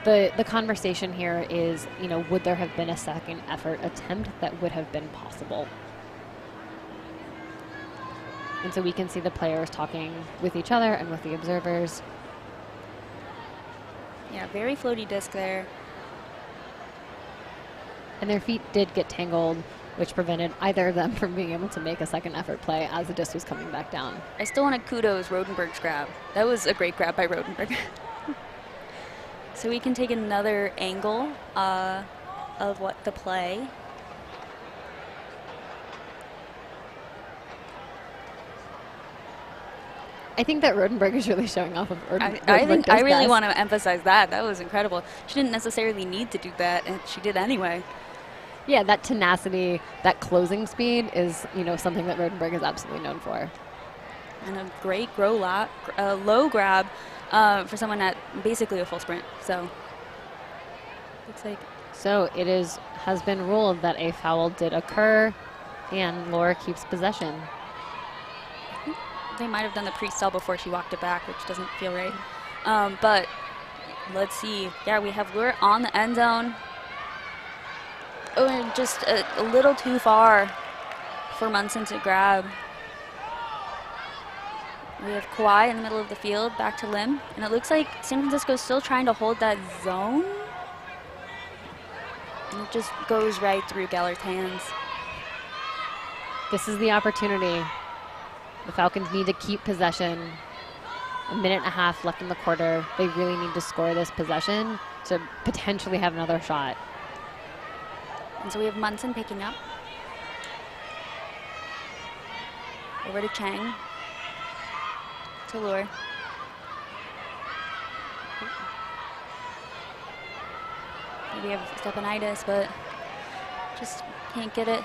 The conversation here is, would there have been a second effort attempt that would have been possible? And so we can see the players talking with each other and with the observers. Yeah, very floaty disc there. And their feet did get tangled, which prevented either of them from being able to make a second effort play as the disc was coming back down. I still want to kudos Rodenberg's grab. That was a great grab by Rodenberg. So we can take another angle of what the play. I think that Rodenberg is really showing off of I really want to emphasize that. That was incredible. She didn't necessarily need to do that, and she did anyway. Yeah, that tenacity, that closing speed is, something that Rodenberg is absolutely known for. And a great low grab for someone at basically a full sprint. So looks like. So it has been ruled that a foul did occur, and Laura keeps possession. They might have done the pre-stall before she walked it back, which doesn't feel right. But let's see. Yeah, we have Lure on the end zone. Oh, and just a little too far for Munson to grab. We have Kawhi in the middle of the field, back to Lim. And it looks like San Francisco is still trying to hold that zone. And it just goes right through Geller's hands. This is the opportunity. The Falcons need to keep possession. A minute and a half left in the quarter. They really need to score this possession to potentially have another shot. And so we have Munson picking up. Over to Chang. To Lure. We have Stepanitis, but just can't get it.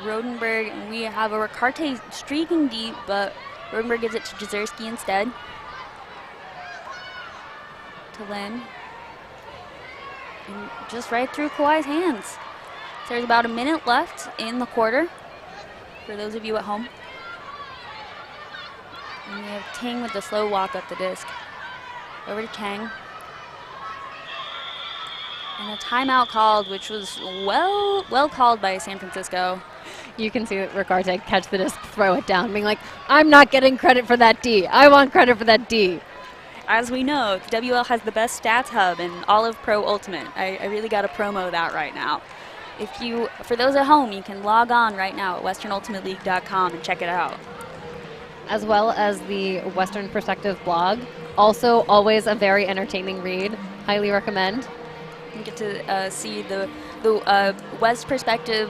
Rodenberg, and we have a Ricarte streaking deep, but Rodenberg gives it to Jezierski instead. To Lin. And just right through Kawhi's hands. There's about a minute left in the quarter for those of you at home. And we have Ting with the slow walk up the disc. Over to Chang. And a timeout called, which was well called by San Francisco. You can see Ricarte catch the disc, throw it down, being like, I'm not getting credit for that D. I want credit for that D. As we know, WL has the best stats hub in all of Pro Ultimate. I really got to promo that right now. For those at home, you can log on right now at westernultimateleague.com and check it out. As well as the Western Perspective blog. Also, always a very entertaining read. Highly recommend. You get to see the West Perspective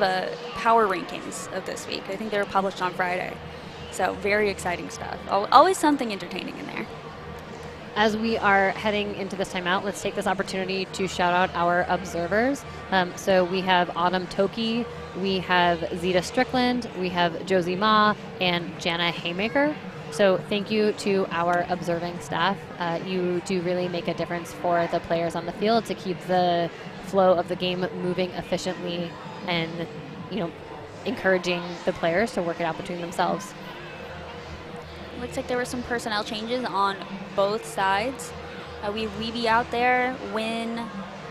power rankings of this week. I think they were published on Friday. So very exciting stuff. Always something entertaining in there. As we are heading into this timeout, let's take this opportunity to shout out our observers. So we have Autumn Toki, we have Zeta Strickland, we have Josie Ma, and Jana Haymaker. So thank you to our observing staff. You do really make a difference for the players on the field to keep the flow of the game moving efficiently and, encouraging the players to work it out between themselves. Looks like there were some personnel changes on both sides. We have Weeby out there, Wynn,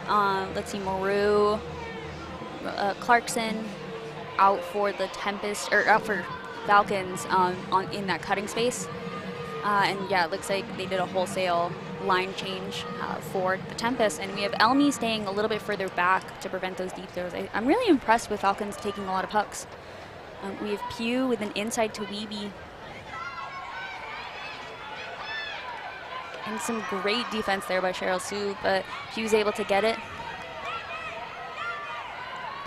let's see, Maru, Clarkson out for the Tempest, or out for Falcons in that cutting space. And yeah, it looks like they did a wholesale line change for the Tempest. And we have Elmi staying a little bit further back to prevent those deep throws. I'm really impressed with Falcons taking a lot of pucks. We have Pugh with an inside to Weeby. And some great defense there by Cheryl Sue, but Pugh's able to get it.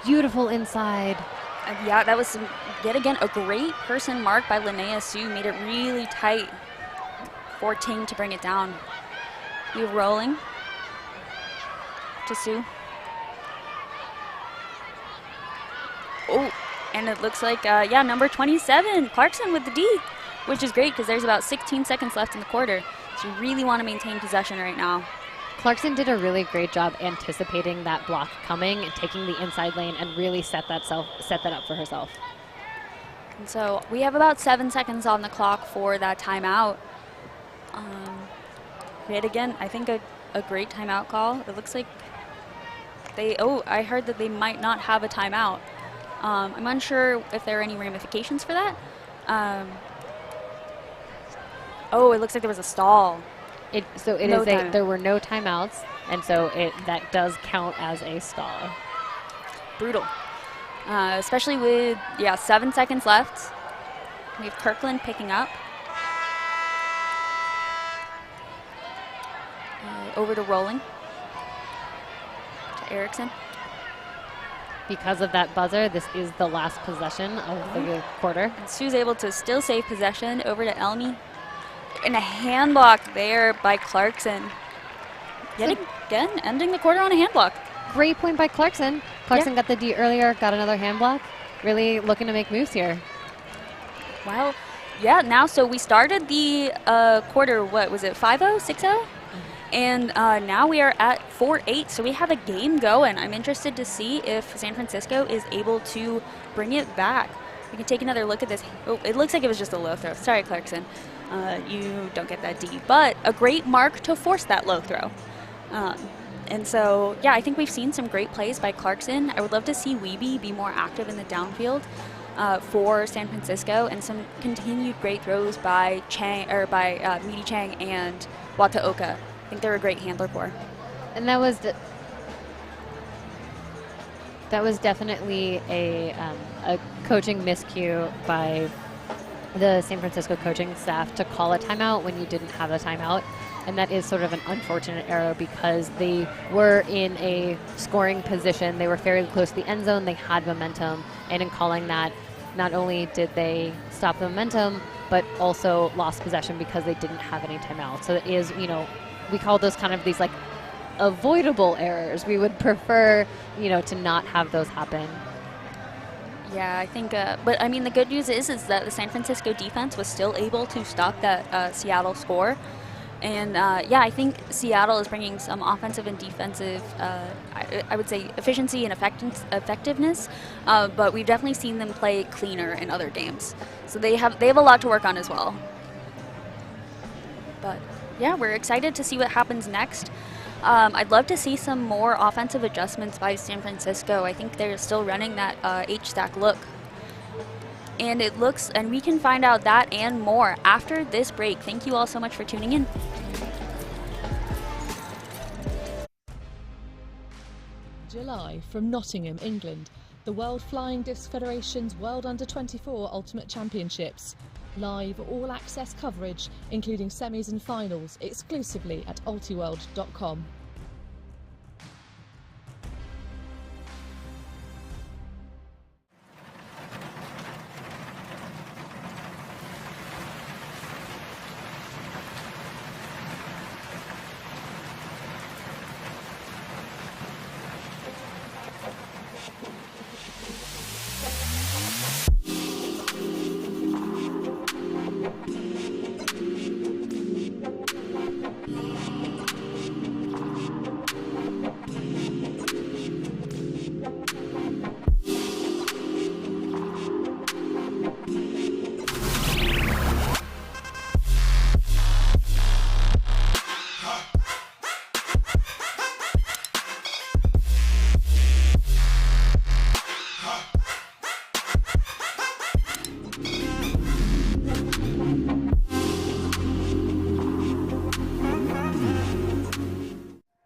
Beautiful inside. Yeah, that was yet again a great person mark by Linnea Sue. Made it really tight for Ting to bring it down. We have rolling to Sue. Oh, and it looks like, yeah, number 27, Clarkson with the D, which is great because there's about 16 seconds left in the quarter. So you really want to maintain possession right now. Clarkson did a really great job anticipating that block coming and taking the inside lane and really set that up for herself. And so we have about 7 seconds on the clock for that timeout. Yet again, I think a great timeout call. It looks like I heard that they might not have a timeout. I'm unsure if there are any ramifications for that. Oh, it looks like there was a stall. There were no timeouts, and so that does count as a stall. Brutal. Especially with 7 seconds left. We have Kirkland picking up. Over to Rolling. To Erickson. Because of that buzzer, this is the last possession of the quarter. And Sue's able to still save possession. Over to Elmi. And a hand block there by Clarkson. Yet again, ending the quarter on a hand block. Great point by Clarkson. Clarkson got the D earlier, got another hand block. Really looking to make moves here. Well, yeah, now, so we started the quarter, what was it, 5-0, 6-0? And now we are at 4-8, so we have a game going. I'm interested to see if San Francisco is able to bring it back. We can take another look at this. Oh, it looks like it was just a low throw. Sorry, Clarkson. You don't get that D, but a great mark to force that low throw. And so, yeah, I think we've seen some great plays by Clarkson. I would love to see Weeby be more active in the downfield for San Francisco, and some continued great throws by Meaty Chang and Wataoka. I think they're a great handler for. And that was definitely a coaching miscue by the San Francisco coaching staff to call a timeout when you didn't have a timeout. And that is sort of an unfortunate error because they were in a scoring position. They were fairly close to the end zone. They had momentum. And in calling that, not only did they stop the momentum, but also lost possession because they didn't have any timeouts. So it is, we call those kind of these like avoidable errors. We would prefer, to not have those happen. Yeah, I think, but I mean, the good news is that the San Francisco defense was still able to stop that Seattle score. And yeah, I think Seattle is bringing some offensive and defensive, I would say, efficiency and effectiveness. But we've definitely seen them play cleaner in other games, so they have a lot to work on as well. But yeah, we're excited to see what happens next. I'd love to see some more offensive adjustments by San Francisco. I think they're still running that H-stack look. And we can find out that and more after this break. Thank you all so much for tuning in. July from Nottingham, England, the World Flying Disc Federation's World Under-24 Ultimate Championships. Live all-access coverage, including semis and finals, exclusively at ultiworld.com.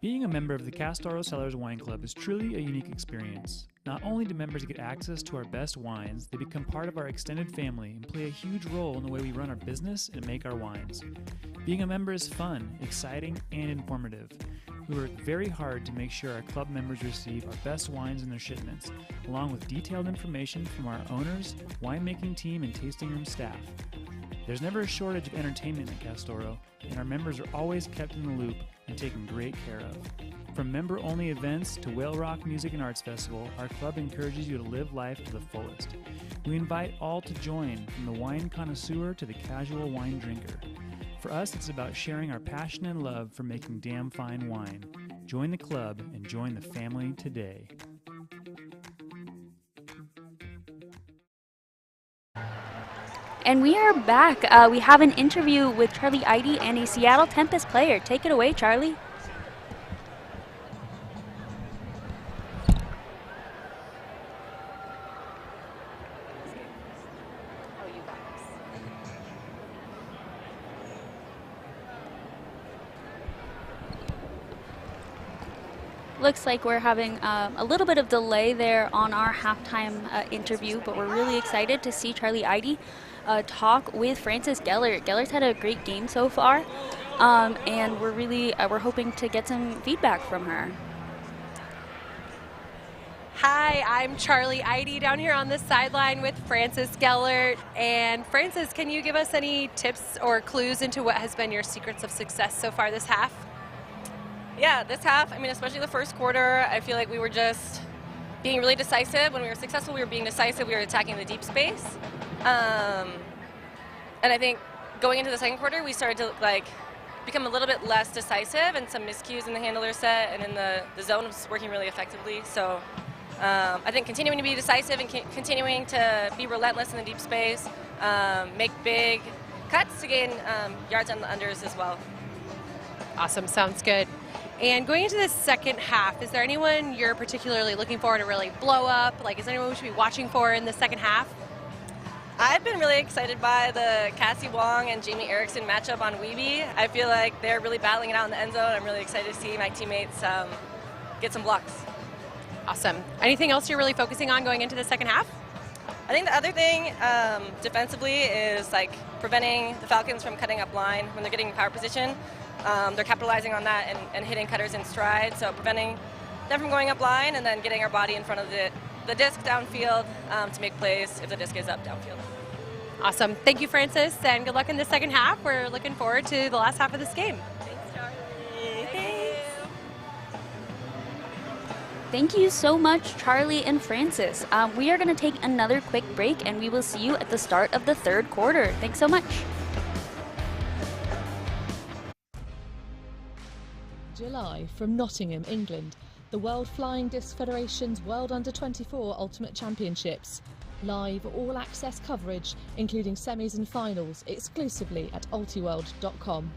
Being a member of the Castoro Cellars Wine Club is truly a unique experience. Not only do members get access to our best wines, they become part of our extended family and play a huge role in the way we run our business and make our wines. Being a member is fun, exciting, and informative. We work very hard to make sure our club members receive our best wines in their shipments, along with detailed information from our owners, winemaking team, and tasting room staff. There's never a shortage of entertainment at Castoro, and our members are always kept in the loop and taken great care of. From member-only events to Whale Rock Music and Arts Festival, our club encourages you to live life to the fullest. We invite all to join, from the wine connoisseur to the casual wine drinker. For us, it's about sharing our passion and love for making damn fine wine. Join the club and join the family today. And we are back. We have an interview with Charlie Eide and a Seattle Tempest player. Take it away, Charlie. Looks like we're having a little bit of delay there on our halftime interview, but we're really excited to see Charlie Eide talk with Frances Gellert. Gellert's had a great game so far, and we're hoping to get some feedback from her. Hi, I'm Charlie Eide down here on the sideline with Frances Gellert. And Frances, can you give us any tips or clues into what has been your secrets of success so far this half? Yeah, this half, especially the first quarter, I feel like we were just being really decisive. When we were successful, we were being decisive. We were attacking the deep space. And I think going into the second quarter, we started to become a little bit less decisive, and some miscues in the handler set and in the zone was working really effectively. So I think continuing to be decisive and continuing to be relentless in the deep space, make big cuts to gain yards on the unders as well. Awesome, sounds good. And going into the second half, is there anyone you're particularly looking forward to really blow up? Is there anyone we should be watching for in the second half? I've been really excited by the Cassie Wong and Jamie Erickson matchup on Weeby. I feel like they're really battling it out in the end zone. I'm really excited to see my teammates get some blocks. Awesome. Anything else you're really focusing on going into the second half? I think the other thing defensively is preventing the Falcons from cutting up line when they're getting in power position. They're capitalizing on that and hitting cutters in stride, so preventing them from going up line and then getting our body in front of the disc downfield to make plays if the disc is up downfield. Awesome. Thank you, Frances, and good luck in the second half. We're looking forward to the last half of this game. Thanks, Charlie. Thanks. Thank you so much, Charlie and Francis. We are going to take another quick break, and we will see you at the start of the third quarter. Thanks so much. July from Nottingham, England, the World Flying Disc Federation's World Under-24 Ultimate Championships. Live all-access coverage, including semis and finals, exclusively at ultiworld.com.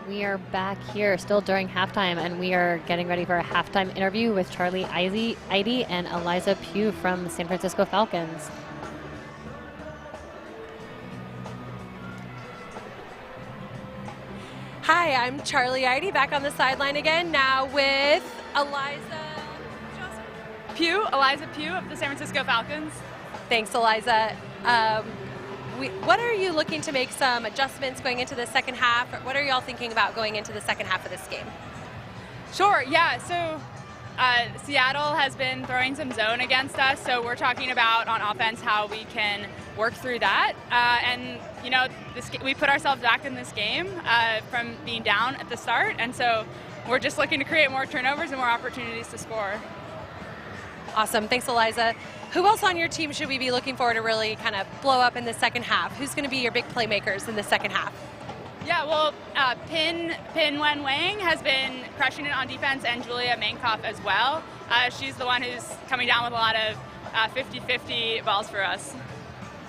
We are back here still during halftime, and we are getting ready for a halftime interview with Charlie Eide and Eliza Pugh from San Francisco Falcons. Hi, I'm Charlie Eide, back on the sideline again, now with Eliza Pugh of the San Francisco Falcons. Thanks, Eliza. What are you looking to make some adjustments going into the second half? Or what are y'all thinking about going into the second half of this game? Sure, yeah. So Seattle has been throwing some zone against us, so we're talking about on offense how we can work through that. And you know, we put ourselves back in this game from being down at the start, and so we're just looking to create more turnovers and more opportunities to score. Awesome, thanks, Eliza. Who else on your team should we be looking for to really kind of blow up in the second half? Who's going to be your big playmakers in the second half? Yeah, well, Pin Wen Wang has been crushing it on defense, and Julia Mankoff as well. She's the one who's coming down with a lot of 50-50 balls for us.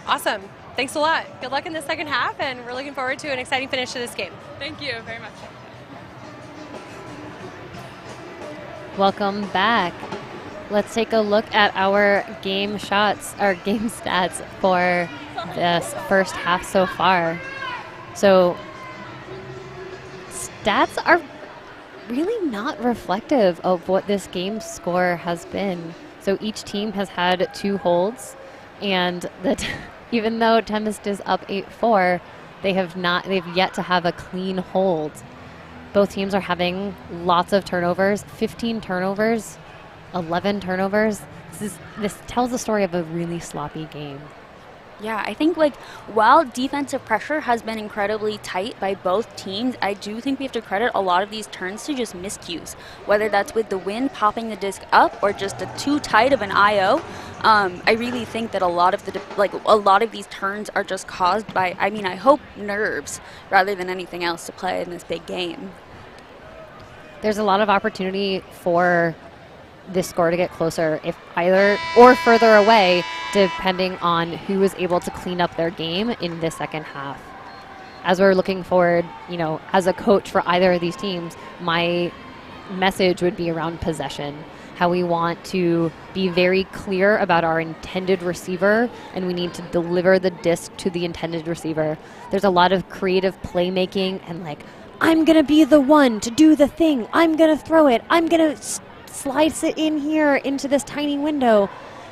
Awesome. Thanks a lot. Good luck in the second half, and we're looking forward to an exciting finish to this game. Thank you very much. Welcome back. Let's take a look at our game shots, our game stats for this first half so far. So stats are really not reflective of what this game score has been. So each team has had 2 holds, and even though Tempest is up 8-4, they've yet to have a clean hold. Both teams are having lots of turnovers, 15 turnovers. 11 turnovers. This tells the story of a really sloppy game. Yeah, I think while defensive pressure has been incredibly tight by both teams, I do think we have to credit a lot of these turns to just miscues, whether that's with the wind popping the disc up or just too tight of an IO. I really think that a lot of these turns are just caused by, I hope, nerves rather than anything else to play in this big game. There's a lot of opportunity for this score to get closer, if either or further away, depending on who is able to clean up their game in the second half. As we're looking forward, as a coach for either of these teams, my message would be around possession, how we want to be very clear about our intended receiver, and we need to deliver the disc to the intended receiver. There's a lot of creative playmaking and I'm going to be the one to do the thing. I'm going to throw it. I'm going to slice it in here into this tiny window.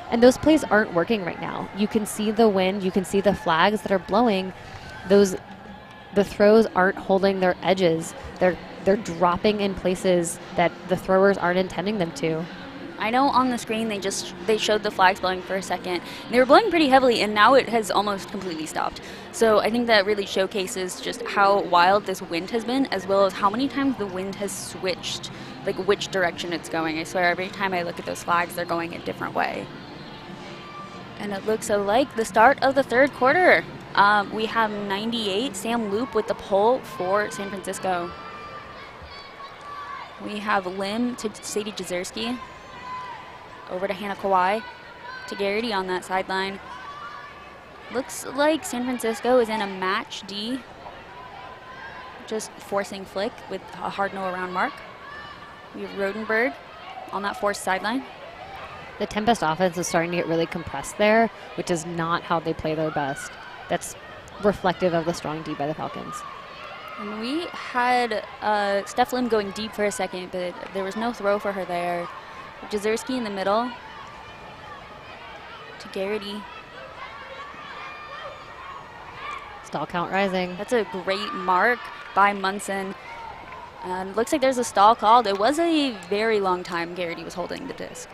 And those plays aren't working right now. You can see the wind. You can see the flags that are blowing. The throws aren't holding their edges. They're dropping in places that the throwers aren't intending them to. I know on the screen they showed the flags blowing for a second. They were blowing pretty heavily, and now it has almost completely stopped. So I think that really showcases just how wild this wind has been, as well as how many times the wind has switched, which direction it's going. I swear every time I look at those flags, they're going a different way. And it looks like the start of the third quarter. We have 98, Sam Loop with the pole for San Francisco. We have Lim to Sadie Jezierski. Over to Hannah Kawhi. To Garrity on that sideline. Looks like San Francisco is in a match D. Just forcing flick with a hard no around mark. We have Rodenberg on that forced sideline. The Tempest offense is starting to get really compressed there, which is not how they play their best. That's reflective of the strong D by the Falcons. And we had Steph Lim going deep for a second, but there was no throw for her there. Jezierski in the middle to Garrity. Stall count rising. That's a great mark by Munson. And looks like there's a stall called. It was a very long time Garrity was holding the disc.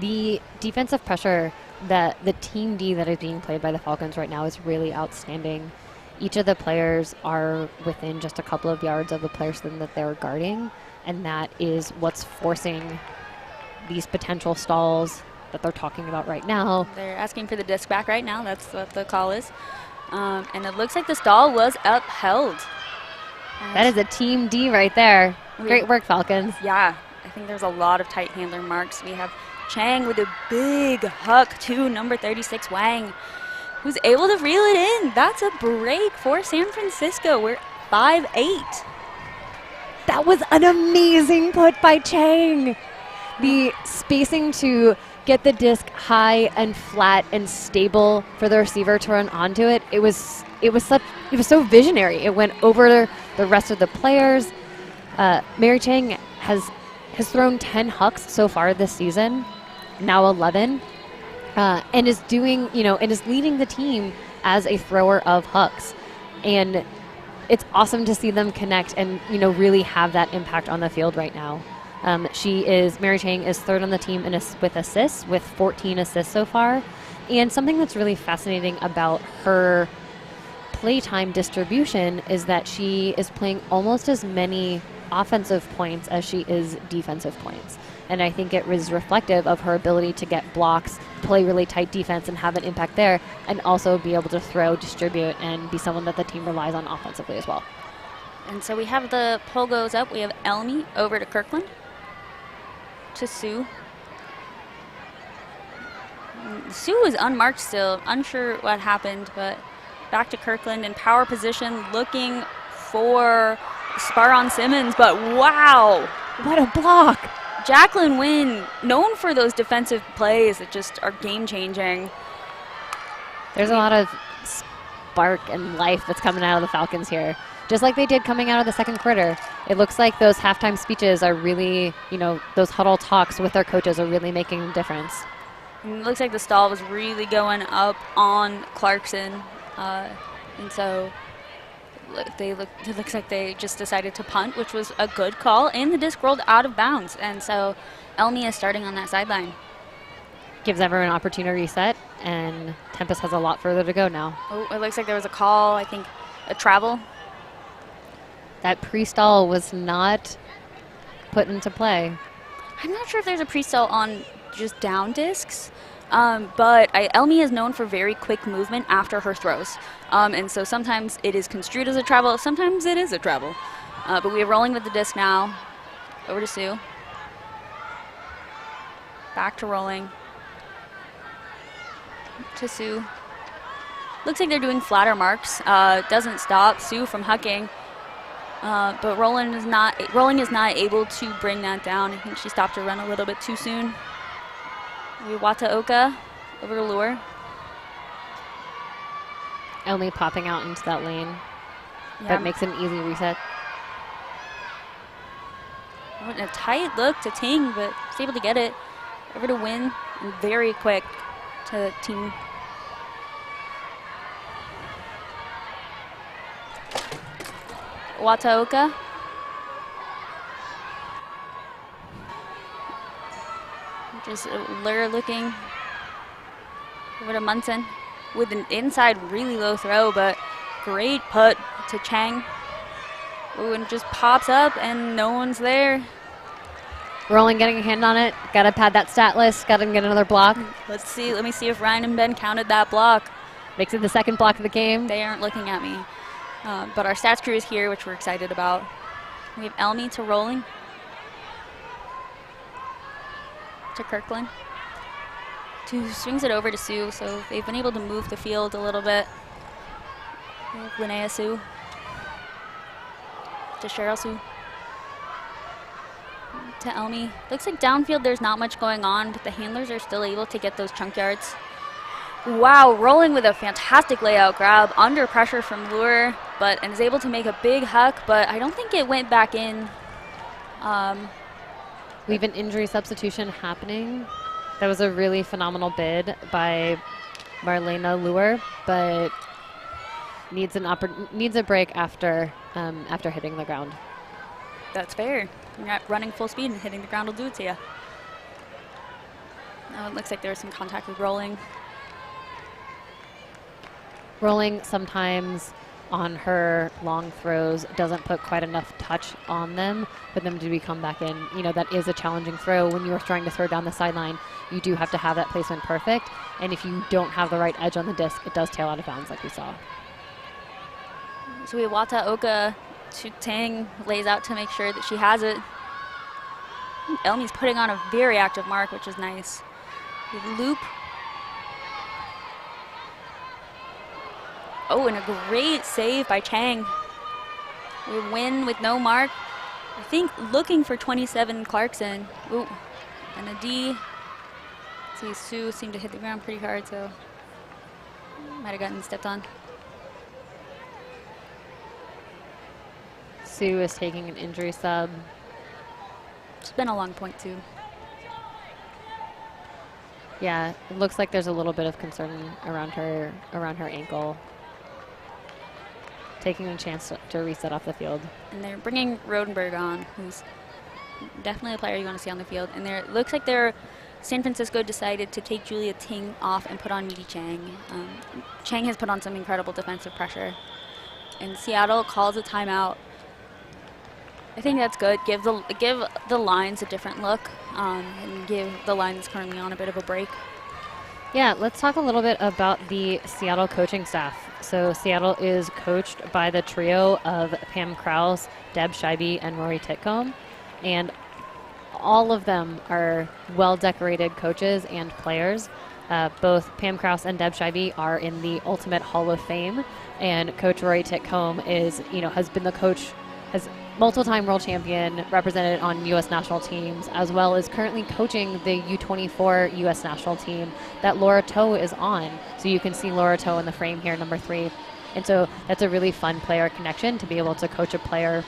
The defensive pressure that the team D that is being played by the Falcons right now is really outstanding. Each of the players are within just a couple of yards of the person that they're guarding, and that is what's forcing these potential stalls that they're talking about right now. They're asking for the disc back right now. That's what the call is. And it looks like the stall was upheld. That is a team D right there. Great work, Falcons. Yeah, I think there's a lot of tight handler marks. We have Chang with a big huck to number 36, Wang, who's able to reel it in. That's a break for San Francisco. We're 5-8. That was an amazing put by Chang. The spacing to get the disc high and flat and stable for the receiver to run onto it. It was so visionary. It went over the rest of the players. Mary Chang has thrown 10 hucks so far this season, now 11, and is doing, and is leading the team as a thrower of hucks. And it's awesome to see them connect and, really have that impact on the field right now. Mary Chang is third on the team with assists, with 14 assists so far. And something that's really fascinating about her playtime distribution is that she is playing almost as many offensive points as she is defensive points. And I think it was reflective of her ability to get blocks, play really tight defense and have an impact there, and also be able to throw, distribute, and be someone that the team relies on offensively as well. And so we have the pull goes up. We have Elmi over to Kirkland. To Sue. Sue is unmarked still, unsure what happened, but back to Kirkland in power position, looking for Sparon Simmons, but wow, what a block. Jacqueline Wynn, known for those defensive plays that just are game-changing. There's a lot of spark and life that's coming out of the Falcons here. Just like they did coming out of the second quarter. It looks like those halftime speeches are really, those huddle talks with their coaches are really making a difference. And it looks like the stall was really going up on Clarkson. And so it looks like they just decided to punt, which was a good call, and the disc rolled out of bounds. And so Elmi is starting on that sideline. Gives everyone an opportunity to reset, and Tempest has a lot further to go now. Oh, it looks like there was a call, I think, a travel. That pre-stall was not put into play. I'm not sure if there's a pre-stall on just down discs, but Elmi is known for very quick movement after her throws. And so sometimes it is construed as a travel, sometimes it is a travel. But we are rolling with the disc now. Over to Sue. Back to rolling. To Sue. Looks like they're doing flatter marks. Doesn't stop Sue from hucking. But Rolling is not able to bring that down. I think she stopped her run a little bit too soon. Wataoka over to Lure. Only popping out into that lane. Yeah. That makes an easy reset. A tight look to Ting, but was able to get it. Over to Win, and very quick to Ting. Wataoka. Just Lure looking over to Munson with an inside really low throw, but great put to Chang. Ooh, and just pops up and no one's there. Rolling, getting a hand on it. Got to pad that stat list. Got to get another block. Let's see. Let me see if Ryan and Ben counted that block. Makes it the second block of the game. They aren't looking at me. But our stats crew is here, which we're excited about. We have Elmi to Rolling. to Kirkland. Who swings it over to Sue, so they've been able to move the field a little bit. Linnea Sue to Cheryl Sue to Elmi. Looks like downfield there's not much going on, but the handlers are still able to get those chunk yards. Wow, rolling with a fantastic layout grab under pressure from Lure, and is able to make a big huck, but I don't think it went back in. We have an injury substitution happening. That was a really phenomenal bid by Marlena Lure, but needs a break after hitting the ground. That's fair. You're not running full speed and hitting the ground will do it to you. Now it looks like there was some contact with rolling. Rolling sometimes on her long throws doesn't put quite enough touch on them for them to come back in. You know, that is a challenging throw. When you are trying to throw down the sideline, you do have to have that placement perfect. And if you don't have the right edge on the disc, it does tail out of bounds like we saw. So we have Wataoka. Tang lays out to make sure that she has it. Elmi's putting on a very active mark, which is nice. We have loop. Oh, and a great save by Chang. We win with no mark. I think looking for 27 Clarkson. Ooh, and a D. See, Sue seemed to hit the ground pretty hard, so might have gotten stepped on. Sue is taking an injury sub. It's been a long point, too. Yeah, it looks like there's a little bit of concern around her ankle. Taking a chance to reset off the field. And they're bringing Rodenberg on, who's definitely a player you want to see on the field. And it looks like San Francisco decided to take Julia Ting off and put on Midi Chang. Chang has put on some incredible defensive pressure. And Seattle calls a timeout. I think that's good. Give the lines a different look, and give the line that's currently on a bit of a break. Yeah, let's talk a little bit about the Seattle coaching staff. So Seattle is coached by the trio of Pam Krause, Deb Scheibe, and Rory Titcomb. And all of them are well-decorated coaches and players. Both Pam Krause and Deb Scheibe are in the Ultimate Hall of Fame. And Coach Rory Titcomb has been the coach, has multiple-time world champion, represented on U.S. national teams, as well as currently coaching the U24 U.S. national team that Laura Toe is on. So you can see Laura Toe in the frame here, number 3. And so that's a really fun player connection to be able to coach a player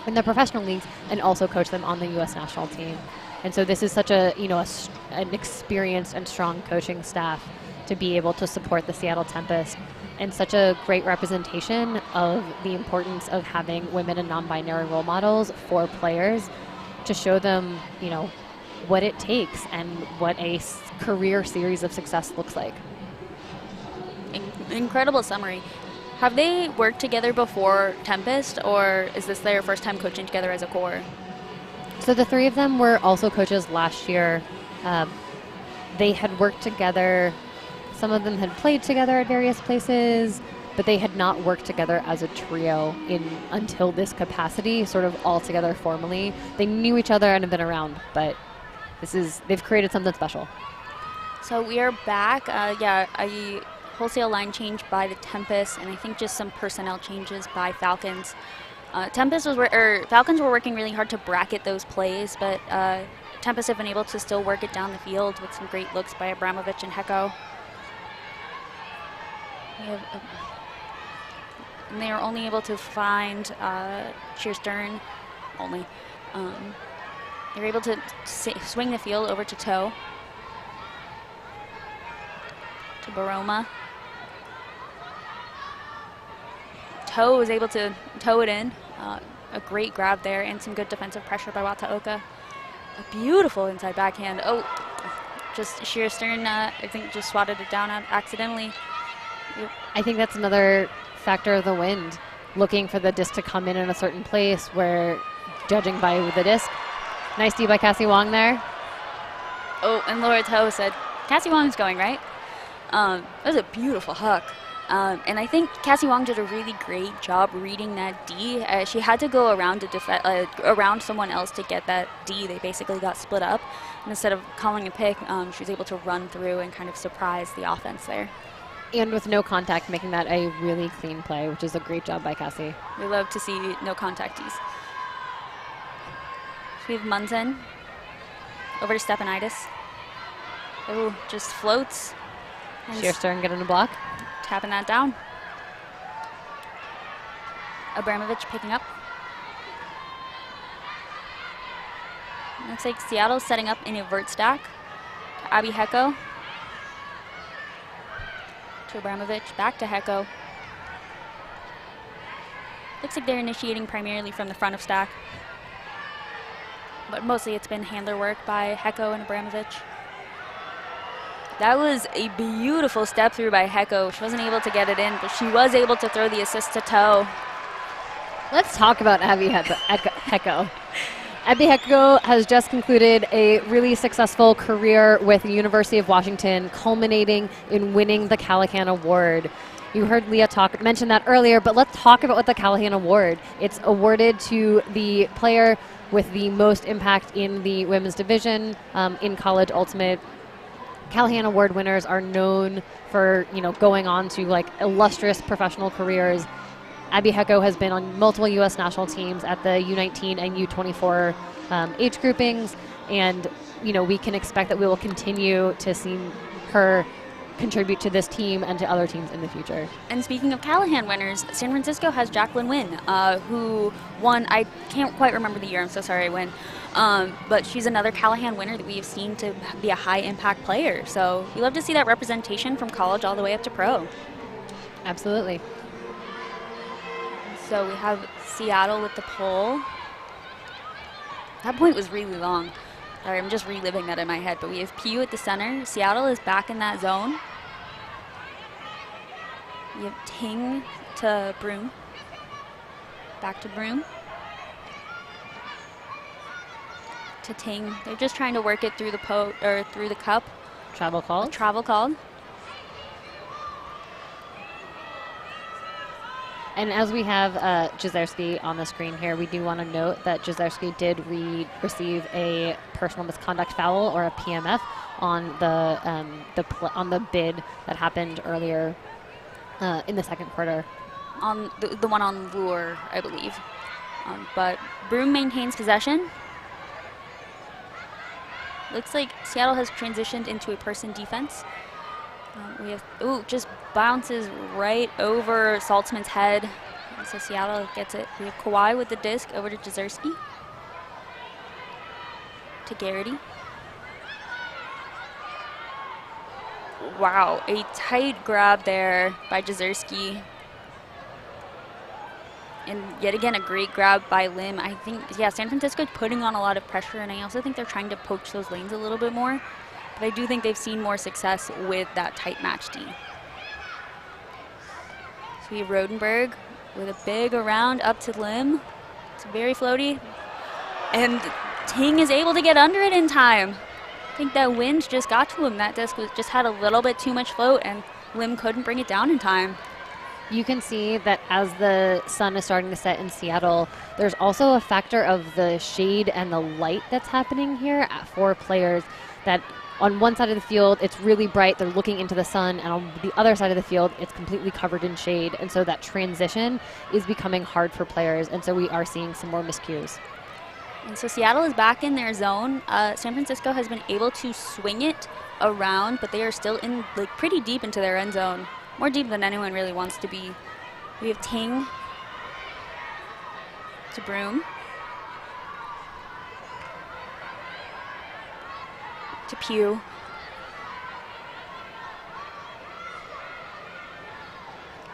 in the professional leagues and also coach them on the U.S. national team. And so this is such an experienced and strong coaching staff to be able to support the Seattle Tempest, and such a great representation of the importance of having women and non-binary role models for players to show them, what it takes and what a career series of success looks like. Incredible summary. Have they worked together before Tempest, or is this their first time coaching together as a core? So the 3 of them were also coaches last year. They had worked together. Some of them had played together at various places, but they had not worked together as a trio until this capacity, sort of all together formally. They knew each other and have been around, but they've created something special. So we are back. A wholesale line change by the Tempest, and I think just some personnel changes by Falcons. Falcons were working really hard to bracket those plays, but Tempest have been able to still work it down the field with some great looks by Abramovich and Hecko. And they are only able to find Shearstern only. They're able to swing the field over to Toe. To Baroma. Toe was able to toe it in. A great grab there and some good defensive pressure by Wataoka. A beautiful inside backhand. Oh, just Shearstern, I think, just swatted it down accidentally. I think that's another factor of the wind, looking for the disc to come in a certain place where, judging by the disc. Nice D by Cassie Wong there. Oh, and Laura Toe said, Cassie Wong's going, right? That was a beautiful huck. And I think Cassie Wong did a really great job reading that D. She had to go around to around someone else to get that D. They basically got split up. And instead of calling a pick, she was able to run through and kind of surprise the offense there. And with no contact, making that a really clean play, which is a great job by Cassie. We love to see no contact Ds. So we have Munson over to Stepanidis. Oh, just floats. Shearstern getting a block. Tapping that down. Abramovich picking up. Looks like Seattle's setting up in a vert stack. To Abby Hecko. To Abramovich, back to Hecko. Looks like they're initiating primarily from the front of stack. But mostly it's been handler work by Hecko and Abramovich. That was a beautiful step through by Hecko. She wasn't able to get it in, but she was able to throw the assist to toe. Let's talk about Abby Hecko. Abby Hecko has just concluded a really successful career with the University of Washington, culminating in winning the Callahan Award. You heard Leah mention that earlier, but let's talk about what the Callahan Award. It's awarded to the player with the most impact in the women's division in college ultimate. Callahan Award winners are known for, going on to illustrious professional careers. Abby Hecko has been on multiple U.S. national teams at the U19 and U24 age groupings, and we can expect that we will continue to see her contribute to this team and to other teams in the future. And speaking of Callahan winners, San Francisco has Jacqueline Wynn, who won, I can't quite remember the year, I'm so sorry, Wynn, but she's another Callahan winner that we have seen to be a high-impact player. So you love to see that representation from college all the way up to pro. Absolutely. So we have Seattle with the pole. That point was really long. Sorry, I'm just reliving that in my head, but we have Pugh at the center. Seattle is back in that zone. We have Ting to Broom. Back to Broom. To Ting. They're just trying to work it through the through the cup. Travel called. Travel called. And as we have Jezerski on the screen here, we do want to note that Jezerski did receive a personal misconduct foul, or a PMF, on the bid that happened earlier in the second quarter. On the one on Lure, I believe. But Broom maintains possession. Looks like Seattle has transitioned into a person defense. We have, just bounces right over Saltzman's head. And so Seattle gets it. We have Kawhi with the disc over to Jezerski. To Garrity. Wow, a tight grab there by Jezerski. And yet again, a great grab by Lim. I think, San Francisco's putting on a lot of pressure, and I also think they're trying to poach those lanes a little bit more. But I do think they've seen more success with that tight match D. So we have Rodenberg with a big around up to Lim. It's very floaty. And Ting is able to get under it in time. I think that wind just got to him. That disc just had a little bit too much float, and Lim couldn't bring it down in time. You can see that as the sun is starting to set in Seattle, there's also a factor of the shade and the light that's happening here for players. That on one side of the field, it's really bright, they're looking into the sun, and on the other side of the field, it's completely covered in shade. And so that transition is becoming hard for players, and so we are seeing some more miscues. And so Seattle is back in their zone. San Francisco has been able to swing it around, but they are still in pretty deep into their end zone. More deep than anyone really wants to be. We have Ting to Broom. To Pugh.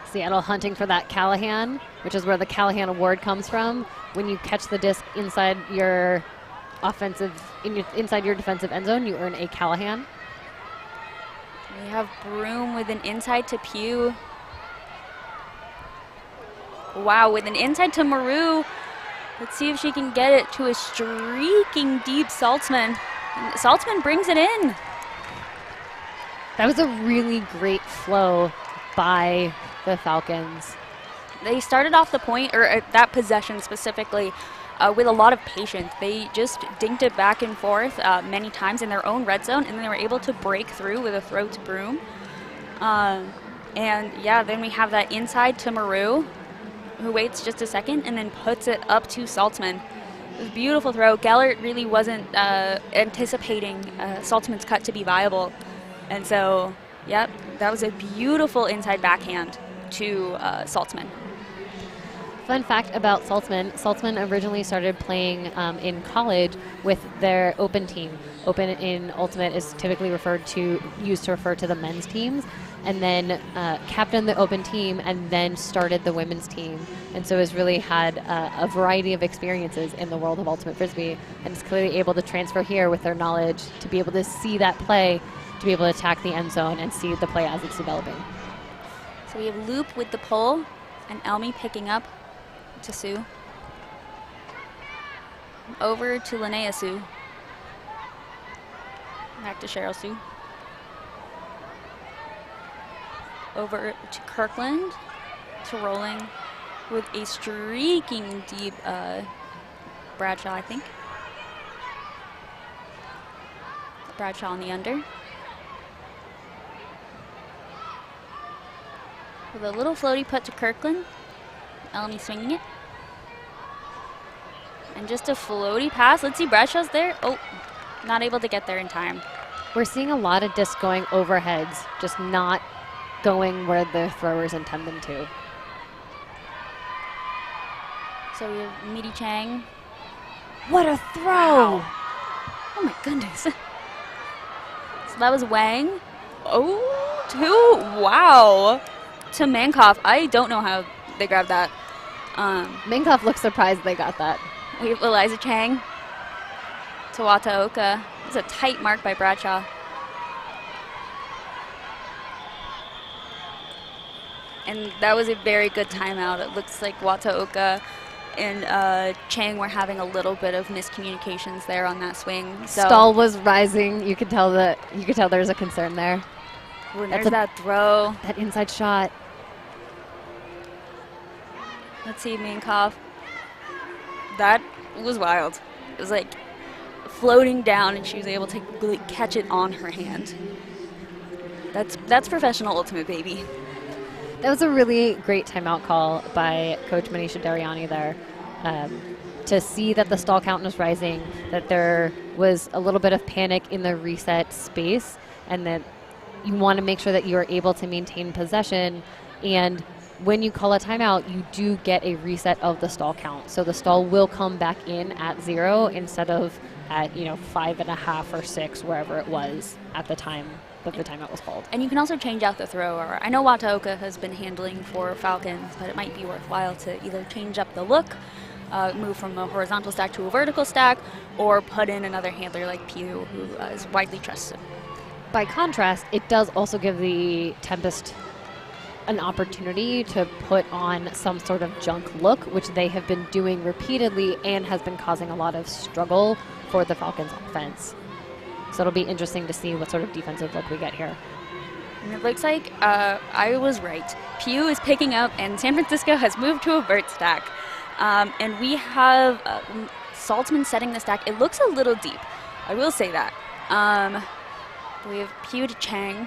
Seattle hunting for that Callahan, which is where the Callahan Award comes from. When you catch the disc inside your inside your defensive end zone, you earn a Callahan. We have Broom with an inside to Pugh. Wow, with an inside to Maru. Let's see if she can get it to a streaking deep Saltzman. And Saltzman brings it in. That was a really great flow by the Falcons. They started off the point, or that possession specifically, with a lot of patience. They just dinked it back and forth many times in their own red zone, and they were able to break through with a throw to Broom. And yeah, then we have that inside to Maru, who waits just a second and then puts it up to Saltzman. It was a beautiful throw. Gellert really wasn't anticipating Saltzman's cut to be viable. And so, yep, that was a beautiful inside backhand to Saltzman. Fun fact about Saltzman originally started playing in college with their open team. Open in Ultimate is typically used to refer to the men's teams, and then captained the open team and then started the women's team. And so has really had a variety of experiences in the world of Ultimate Frisbee, and is clearly able to transfer here with their knowledge to be able to see that play, to be able to attack the end zone and see the play as it's developing. So we have Loop with the pull and Elmi picking up to Sue. Over to Linnea Sue. Back to Cheryl Sue. Over to Kirkland, to Rolling with a streaking deep Bradshaw, I think. Bradshaw on the under. With a little floaty put to Kirkland. Elmi swinging it. And just a floaty pass. Let's see, Bradshaw's there. Oh, not able to get there in time. We're seeing a lot of discs going overheads, just not going where the throwers intend them to. So we have Midi Chang. What a throw! Wow. Oh my goodness. So that was Wang. Oh, wow. To Mankoff. I don't know how they grabbed that. Minkoff looks surprised they got that. We have Eliza Chang to Wataoka. It's a tight mark by Bradshaw. And that was a very good timeout. It looks like Wataoka and Chang were having a little bit of miscommunications there on that swing. So Stall was rising. You could tell there's a concern there. Ooh, there's that throw. That inside shot. Let's see, Minkoff. That was wild. It was like floating down, and she was able to like, catch it on her hand. That's professional Ultimate, baby. That was a really great timeout call by Coach Manisha Dariani there. To see that the stall count was rising, that there was a little bit of panic in the reset space, and that you want to make sure that you are able to maintain possession. And when you call a timeout, you do get a reset of the stall count. So the stall will come back in at 0 instead of at 5.5 or 6, wherever it was at the time that the timeout was called. And you can also change out the thrower. I know Wataoka has been handling for Falcons, but it might be worthwhile to either change up the look, move from a horizontal stack to a vertical stack, or put in another handler like Pew, who is widely trusted. By contrast, it does also give the Tempest an opportunity to put on some sort of junk look, which they have been doing repeatedly and has been causing a lot of struggle for the Falcons offense. So it'll be interesting to see what sort of defensive look we get here. And it looks like I was right. Pew is picking up, and San Francisco has moved to a vert stack. And we have Saltzman setting the stack. It looks a little deep. I will say that. We have Pew to Chang,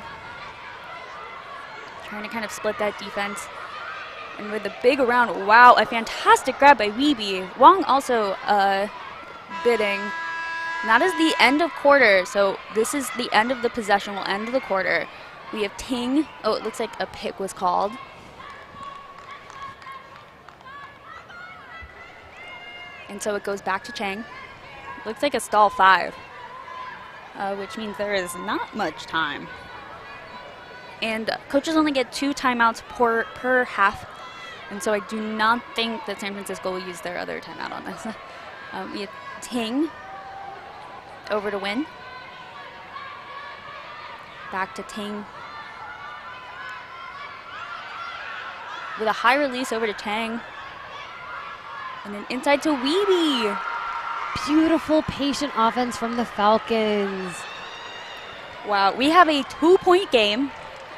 trying to kind of split that defense. And with the big around, wow, a fantastic grab by Weeby. Wong also bidding. And that is the end of quarter, so this is the end of the possession. We'll end the quarter. We have Ting. Oh, it looks like a pick was called. And so it goes back to Chang. Looks like a stall 5, which means there is not much time. And coaches only get 2 timeouts per half. And so I do not think that San Francisco will use their other timeout on this. We have Ting over to Win. Back to Ting. With a high release over to Chang. And then inside to Weeby. Beautiful, patient offense from the Falcons. Wow, we have a 2-point game.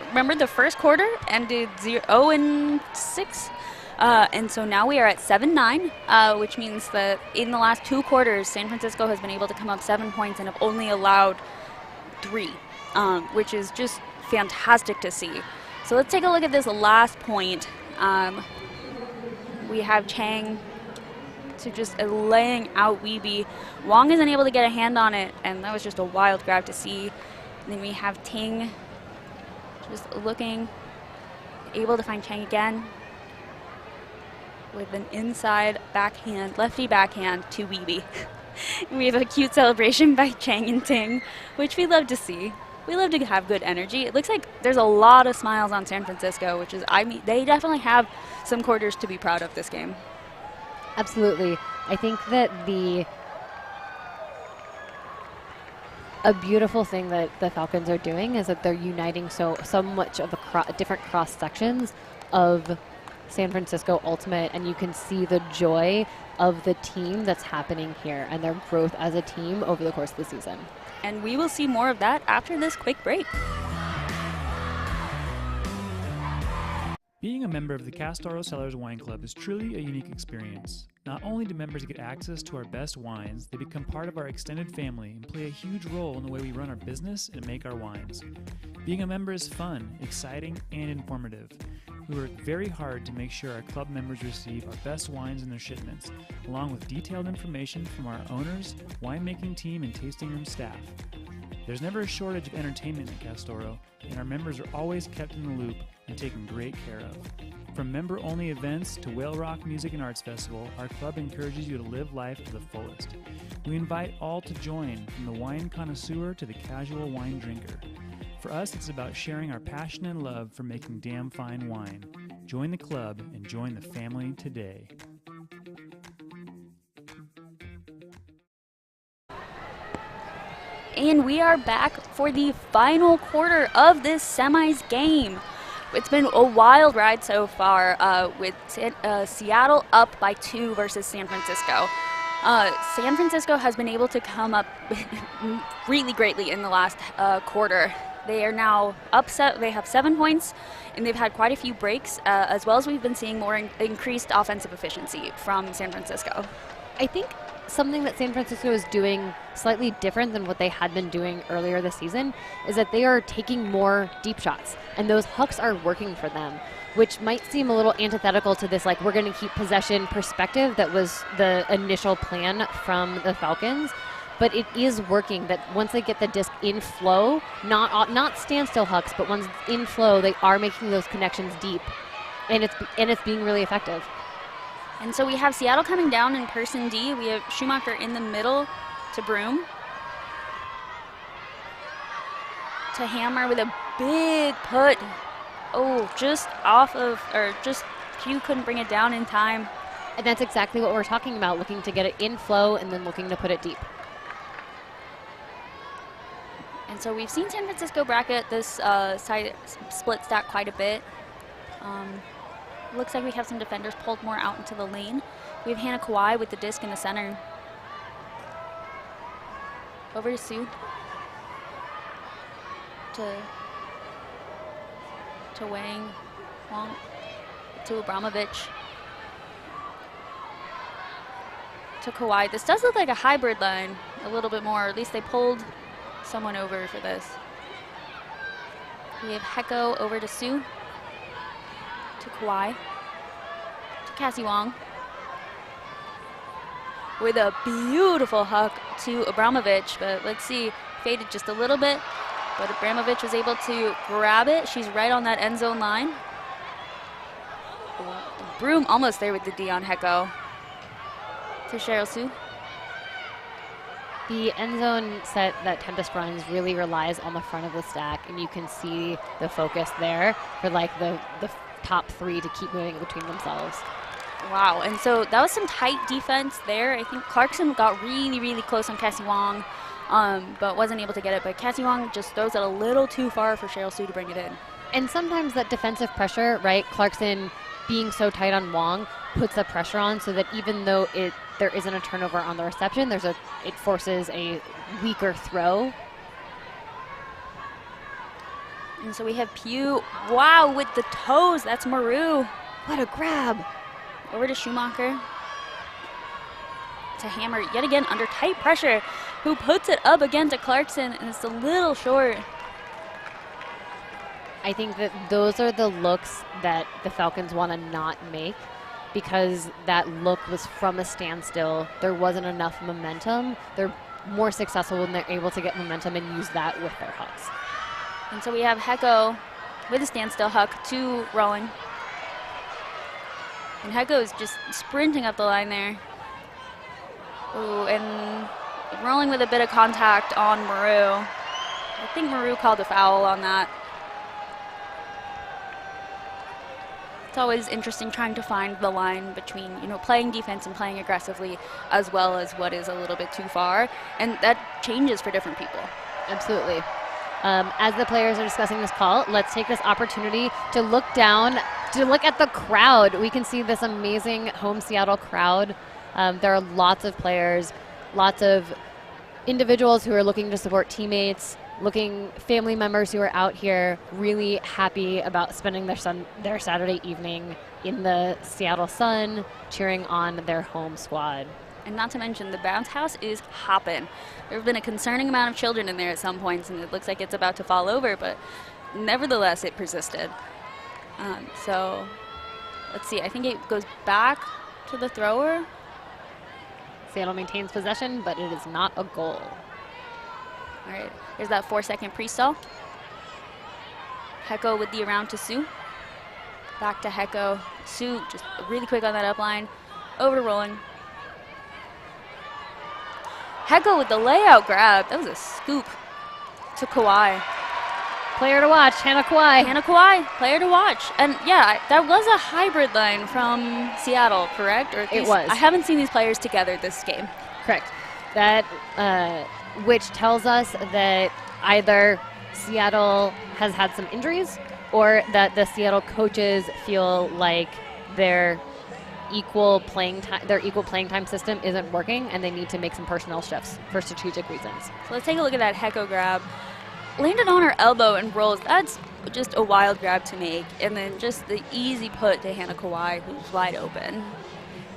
remember the first quarter ended 0-6. And so now we are at 7-9, which means that in the last 2 quarters, San Francisco has been able to come up 7 points and have only allowed 3, which is just fantastic to see. So let's take a look at this last point. We have Chang to just laying out Weeby. Wong isn't able to get a hand on it, and that was just a wild grab to see. And then we have Ting just looking, able to find Chang again with an inside backhand, lefty backhand to Weeby. We have a cute celebration by Chang and Ting, which we love to see. We love to have good energy. It looks like there's a lot of smiles on San Francisco, which is, I mean, they definitely have some quarters to be proud of this game. Absolutely. I think that a beautiful thing that the Falcons are doing is that they're uniting so much of the different cross sections of San Francisco Ultimate, and you can see the joy of the team that's happening here and their growth as a team over the course of the season. And we will see more of that after this quick break. Being a member of the Castoro Cellars Wine Club is truly a unique experience. Not only do members get access to our best wines, they become part of our extended family and play a huge role in the way we run our business and make our wines. Being a member is fun, exciting, and informative. We work very hard to make sure our club members receive our best wines in their shipments, along with detailed information from our owners, winemaking team, and tasting room staff. There's never a shortage of entertainment at Castoro, and our members are always kept in the loop and taken great care of. From member-only events to Whale Rock Music and Arts Festival, our club encourages you to live life to the fullest. We invite all to join, from the wine connoisseur to the casual wine drinker. For us, it's about sharing our passion and love for making damn fine wine. Join the club and join the family today. And we are back for the final quarter of this semis game. It's been a wild ride so far with Seattle up by 2 versus San Francisco. San Francisco has been able to come up really greatly in the last quarter. They are now upset. They have 7 points, and they've had quite a few breaks, as well as we've been seeing more increased offensive efficiency from San Francisco. I think something that San Francisco is doing slightly different than what they had been doing earlier this season is that they are taking more deep shots, and those hooks are working for them, which might seem a little antithetical to this, like, we're going to keep possession perspective that was the initial plan from the Falcons. But it is working that once they get the disc in flow, not standstill hooks, but once in flow, they are making those connections deep, and it's being really effective. And so we have Seattle coming down in person D. We have Schumacher in the middle to Broom. To Hammer with a big put. Oh, just off of, or just Q couldn't bring it down in time. And that's exactly what we're talking about, looking to get it in flow and then looking to put it deep. And so we've seen San Francisco bracket this side split stack quite a bit. Looks like we have some defenders pulled more out into the lane. We have Hannah Kawai with the disc in the center. Over to Sue. To Wang. Wong. To Abramovich. To Kawhi. This does look like a hybrid line a little bit more. At least they pulled someone over for this. We have Heko over to Sue. To Kawhi. To Cassie Wong. With a beautiful hook to Abramovich, but let's see, faded just a little bit, but Abramovich was able to grab it. She's right on that end zone line. Broom almost there with the D on Heko. To Cheryl Sue. The end zone set that Tempest runs really relies on the front of the stack, and you can see the focus there for like the top 3 to keep moving between themselves. Wow, and so that was some tight defense there. I think Clarkson got really, really close on Cassie Wong, but wasn't able to get it. But Cassie Wong just throws it a little too far for Cheryl Sue to bring it in. And sometimes that defensive pressure, right, Clarkson being so tight on Wong puts the pressure on so that even though there isn't a turnover on the reception, it forces a weaker throw. And so we have Pugh. Wow, with the toes. That's Maru. What a grab. Over to Schumacher. To Hammer yet again under tight pressure, who puts it up again to Clarkson, and it's a little short. I think that those are the looks that the Falcons want to not make, because that look was from a standstill. There wasn't enough momentum. They're more successful when they're able to get momentum and use that with their hucks. And so we have Hecko with a standstill huck to Rowan. And Hecko is just sprinting up the line there. Ooh, and rolling with a bit of contact on Maru. I think Maru called a foul on that. It's always interesting trying to find the line between, you know, playing defense and playing aggressively, as well as what is a little bit too far. And that changes for different people. Absolutely. As the players are discussing this call, let's take this opportunity to look down, to look at the crowd. We can see this amazing home Seattle crowd. There are lots of players, lots of individuals who are looking to support teammates, family members who are out here really happy about spending their Saturday evening in the Seattle sun, cheering on their home squad. And not to mention, the bounce house is hopping. There have been a concerning amount of children in there at some points, and it looks like it's about to fall over, but nevertheless, it persisted. So let's see, I think it goes back to the thrower. Seattle maintains possession, but it is not a goal. All right, here's that 4-second pre-stall. Hecko with the around to Sue. Back to Hecko. Sue just really quick on that up line. Over to Rolling. Hecko with the layout grab. That was a scoop to Kawhi. Player to watch, Hannah Kawhi. Hannah Kawhi, player to watch. And yeah, that was a hybrid line from Seattle, correct? Or it was. I haven't seen these players together this game. Correct. That, which tells us that either Seattle has had some injuries, or that the Seattle coaches feel like their equal playing time system isn't working, and they need to make some personnel shifts for strategic reasons. So let's take a look at that Hecko grab. Landed on her elbow and rolls. That's just a wild grab to make. And then just the easy put to Hannah Kawhi, who's wide open.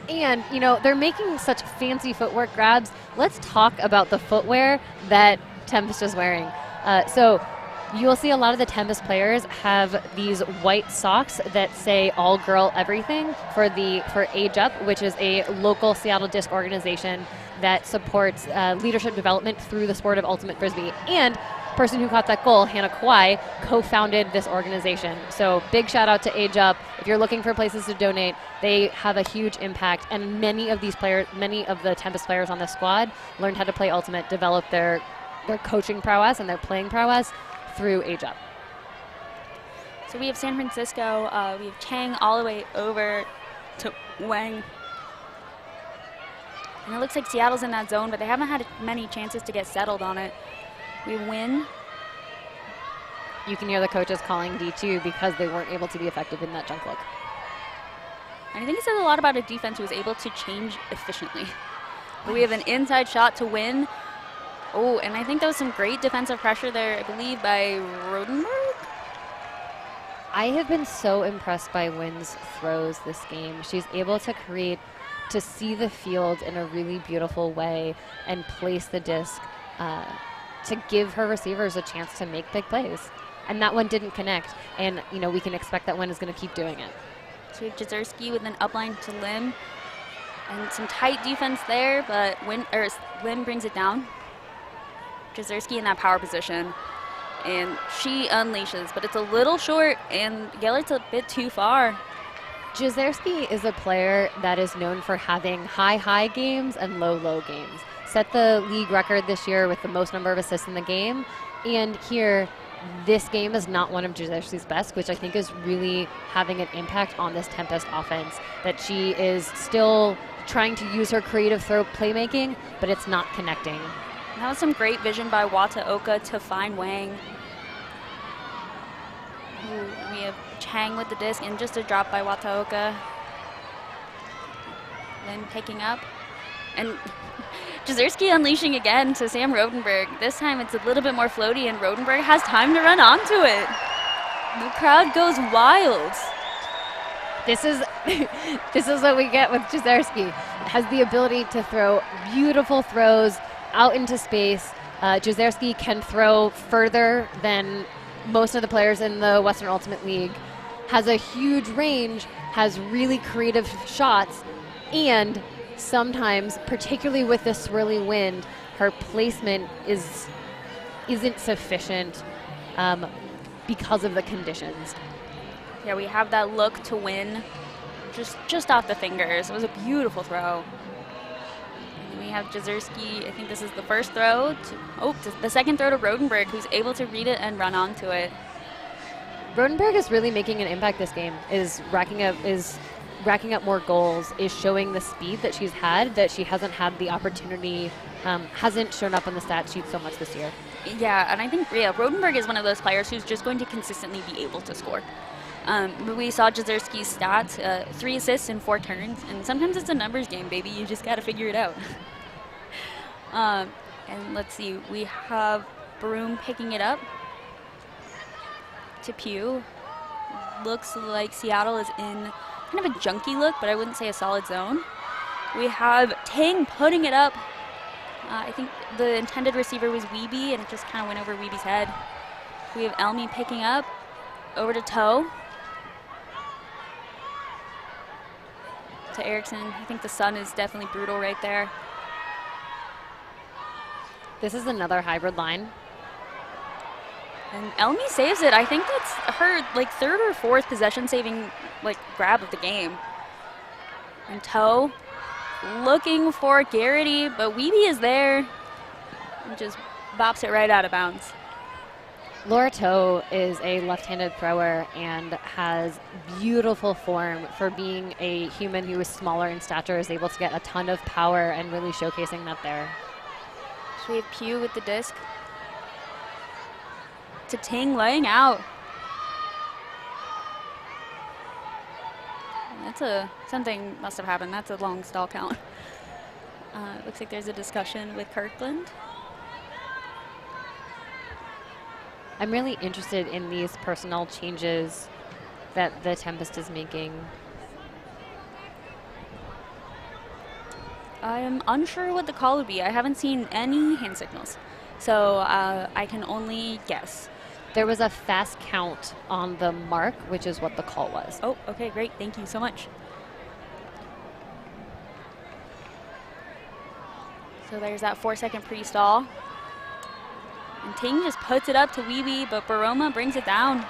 And, you know, they're making such fancy footwork grabs. Let's talk about the footwear that Tempest is wearing. So you'll see a lot of the Tempest players have these white socks that say all girl everything for Age Up, which is a local Seattle disc organization that supports leadership development through the sport of ultimate frisbee. And person who caught that goal, Hannah Kawhi, co-founded this organization. So big shout out to Age Up. If you're looking for places to donate, they have a huge impact. And many of the Tempest players on this squad learned how to play ultimate, develop their coaching prowess and their playing prowess through Age Up. So we have San Francisco, we have Chang all the way over to Wang. And it looks like Seattle's in that zone, but they haven't had many chances to get settled on it. We win. You can hear the coaches calling D2 because they weren't able to be effective in that junk look. And I think it says a lot about a defense who was able to change efficiently. But we have an inside shot to win. Oh, and I think there was some great defensive pressure there, I believe, by Rodenberg. I have been so impressed by Wynn's throws this game. She's able to see the field in a really beautiful way and place the disc to give her receivers a chance to make big plays. And that one didn't connect. And, you know, we can expect that Wynn is going to keep doing it. So we have Jazerski with an upline to Lim. And some tight defense there, but Lim brings it down. Jazerski in that power position. And she unleashes, but it's a little short, and Gellert's a bit too far. Jazerski is a player that is known for having high games and low games. Set the league record this year with the most number of assists in the game. And here, this game is not one of Jazerski's best, which I think is really having an impact on this Tempest offense. That she is still trying to use her creative throw playmaking, but it's not connecting. That was some great vision by Wataoka to find Wang. Ooh, we have Chang with the disc and just a drop by Wataoka. Then taking up. And Jazerski unleashing again to Sam Rodenberg. This time it's a little bit more floaty, and Rodenberg has time to run onto it. The crowd goes wild. This is this is what we get with Jezierski. Has the ability to throw beautiful throws out into space. Jezierski can throw further than most of the players in the Western Ultimate League. Has a huge range, has really creative shots, and sometimes, particularly with the swirly wind, her placement isn't sufficient because of the conditions. Yeah, we have that look to win just off the fingers. It was a beautiful throw. And we have Jezierski, I think this is the first throw. The second throw to Rodenberg, who's able to read it and run onto it. Rodenberg is really making an impact this game, is racking up more goals, is showing the speed that she's had, that she hasn't had the opportunity, hasn't shown up on the stat sheet so much this year. Yeah, and I think Rodenberg is one of those players who's just going to consistently be able to score. We saw Jezierski's stats, 3 assists in 4 turns, and sometimes it's a numbers game, baby. You just got to figure it out. And let's see, we have Broom picking it up to Pugh. Looks like Seattle is in kind of a junky look, but I wouldn't say a solid zone. We have Ting putting it up. I think the intended receiver was Weeby, and it just kind of went over Weeby's head. We have Elmi picking up over to Toe. To Erickson. I think the sun is definitely brutal right there. This is another hybrid line. And Elmi saves it. I think that's her like 3rd or 4th possession saving like grab of the game. And Toe looking for Garrity, but Weeby is there and just bops it right out of bounds. Laura Toe is a left-handed thrower and has beautiful form for being a human who is smaller in stature, is able to get a ton of power and really showcasing that there. So we have Pugh with the disc. To Ting laying out. Something must have happened. That's a long stall count. Looks like there's a discussion with Kirkland. I'm really interested in these personnel changes that the Tempest is making. I'm unsure what the call would be. I haven't seen any hand signals, so I can only guess. There was a fast count on the mark, which is what the call was. Oh, okay, great. Thank you so much. So there's that 4-second pre-stall. And Ting just puts it up to Weeby, but Baroma brings it down.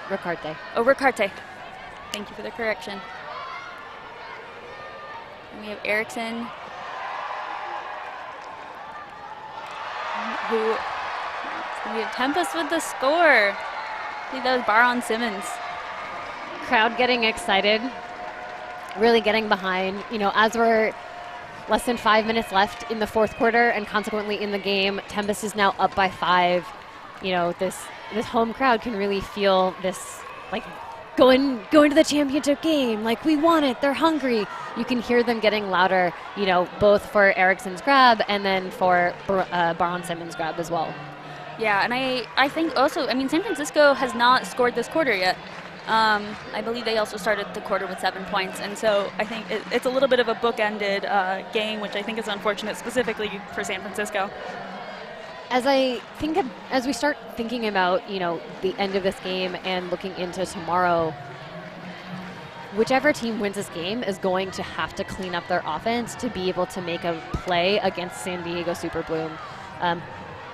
Ricarte. Oh, Ricarte. Thank you for the correction. And we have Erickson, we have Tempest with the score. I think that was Baron Simmons. Crowd getting excited, really getting behind. You know, as we're less than 5 minutes left in the 4th quarter and consequently in the game, Tempest is now up by 5. You know, this home crowd can really feel this, like, going to the championship game. Like, we want it. They're hungry. You can hear them getting louder, you know, both for Erickson's grab and then for Baron Simmons' grab as well. Yeah, and I think also, I mean, San Francisco has not scored this quarter yet. I believe they also started the quarter with 7 points, and so I think it's a little bit of a bookended game, which I think is unfortunate specifically for San Francisco. As we start thinking about, you know, the end of this game and looking into tomorrow, whichever team wins this game is going to have to clean up their offense to be able to make a play against San Diego Super Bloom.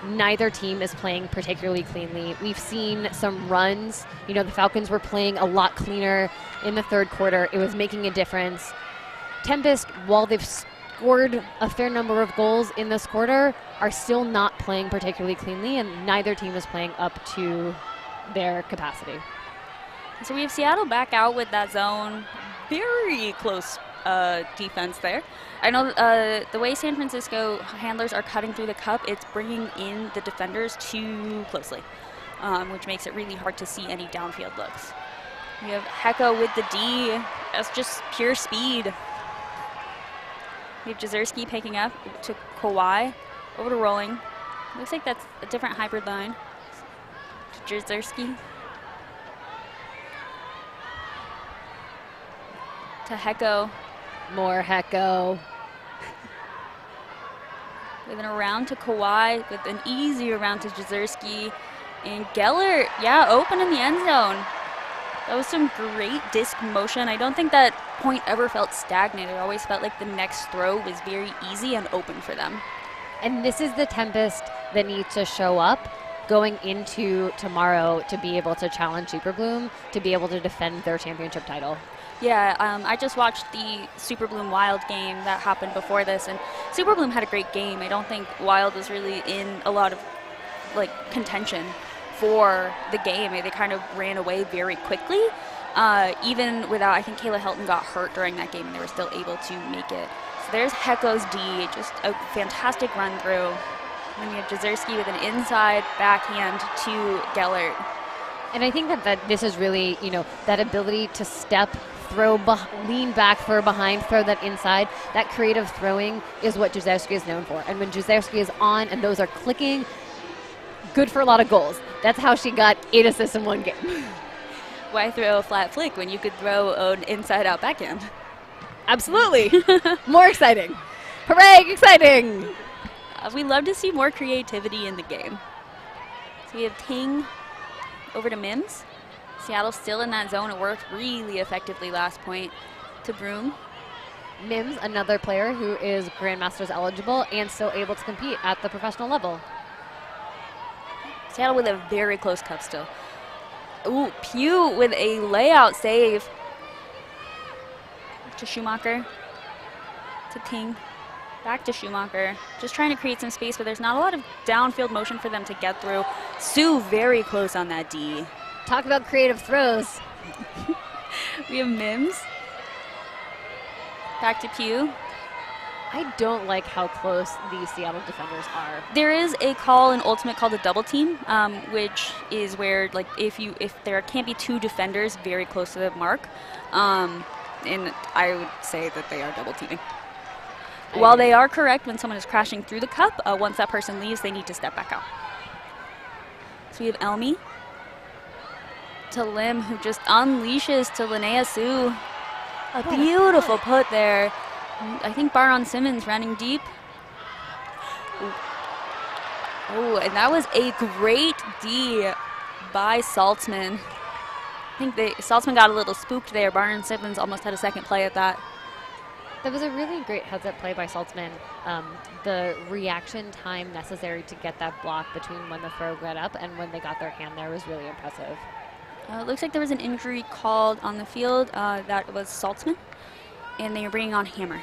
Neither team is playing particularly cleanly. We've seen some runs. You know, the Falcons were playing a lot cleaner in the 3rd quarter. It was making a difference. Tempest, while they've scored a fair number of goals in this quarter, are still not playing particularly cleanly, and neither team is playing up to their capacity. So we have Seattle back out with that zone. Very close defense there. I know the way San Francisco handlers are cutting through the cup, it's bringing in the defenders too closely, which makes it really hard to see any downfield looks. We have Hecka with the D. That's just pure speed. We have Jezierski picking up to Kawhi, over to Rolling. Looks like that's a different hybrid line. Jezierski. to Hecko. More Hecko. With an around to Kawhi, with an easy around to Jezierski. And Gellert, yeah, open in the end zone. That was some great disc motion. I don't think that point ever felt stagnant. It always felt like the next throw was very easy and open for them. And this is the Tempest that needs to show up going into tomorrow to be able to challenge Super Bloom, to be able to defend their championship title. Yeah, I just watched the Super Bloom Wild game that happened before this, and Super Bloom had a great game. I don't think Wild was really in a lot of contention for the game. They kind of ran away very quickly, even without, I think Kayla Helton got hurt during that game, and they were still able to make it. So there's Hecko's D, just a fantastic run through. And you have Jezierski with an inside backhand to Gellert. And I think that this is really, that ability to step, throw, lean back, throw behind, throw that inside. That creative throwing is what Jezierski is known for. And when Jezierski is on and those are clicking, good for a lot of goals. That's how she got 8 assists in one game. Why throw a flat flick when you could throw an inside-out backhand? Absolutely. More exciting. Hooray, exciting. We love to see more creativity in the game. So we have Ting over to Mims. Seattle still in that zone. It worked really effectively last point to Broom. Mims, another player who is Grandmasters eligible and still able to compete at the professional level. Seattle with a very close cup still. Ooh, Pugh with a layout save. To Schumacher. To Ting. Back to Schumacher. Just trying to create some space, but there's not a lot of downfield motion for them to get through. Sue very close on that D. Talk about creative throws. We have Mims. Back to Pugh. I don't like how close the Seattle defenders are. There is a call in Ultimate called a double team, which is where if there can't be 2 defenders very close to the mark, and I would say that they are double teaming. While they are correct when someone is crashing through the cup, once that person leaves, they need to step back out. So we have Elmi to Lim, who just unleashes to Linnea Sue. A beautiful put there. I think Baron Simmons running deep. Oh, and that was a great D by Saltzman. I think Saltzman got a little spooked there. Baron Simmons almost had a second play at that. That was a really great heads-up play by Saltzman. The reaction time necessary to get that block between when the throw got up and when they got their hand there was really impressive. It looks like there was an injury called on the field. That was Saltzman, and they are bringing on Hammer.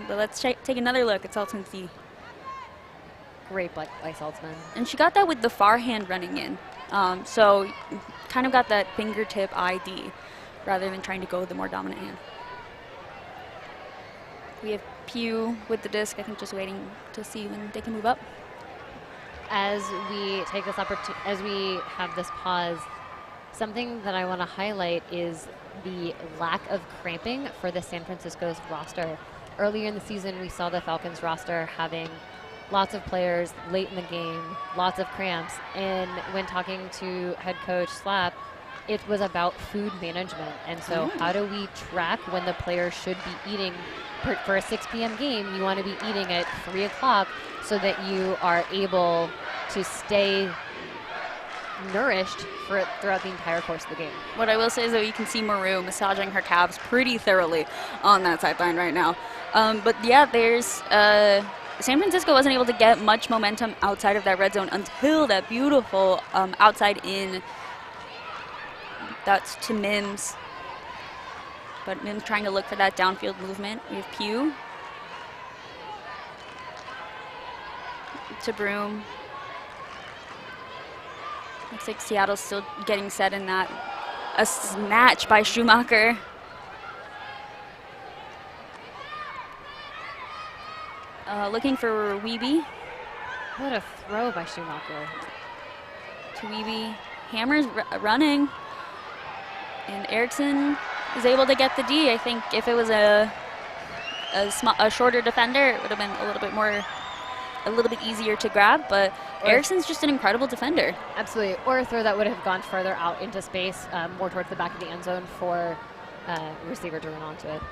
But let's take another look at Saltzman's D. Great by Saltzman. And she got that with the far hand running in. So kind of got that fingertip ID rather than trying to go with the more dominant hand. We have Pugh with the disc, I think just waiting to see when they can move up. As we take this as we have this pause, something that I want to highlight is the lack of cramping for the San Francisco's roster. Earlier in the season, we saw the Falcons roster having lots of players late in the game, lots of cramps, and when talking to head coach Slap, it was about food management. And so how do we track when the players should be eating? For a 6 p.m. game, you want to be eating at 3 o'clock so that you are able to stay nourished throughout the entire course of the game. What I will say is that you can see Maru massaging her calves pretty thoroughly on that sideline right now. But yeah, there's San Francisco wasn't able to get much momentum outside of that red zone until that beautiful outside in. That's to Mims. But Mims trying to look for that downfield movement. We have Pugh. To Broom. Looks like Seattle's still getting set in that. A snatch by Schumacher. Looking for Weeby. What a throw by Schumacher. To Weeby. Hammer's running. And Erickson is able to get the D. I think if it was a shorter defender, it would have been a little bit easier to grab, but Erickson's just an incredible defender. Absolutely, or a throw that would have gone further out into space, more towards the back of the end zone for receiver to run onto it.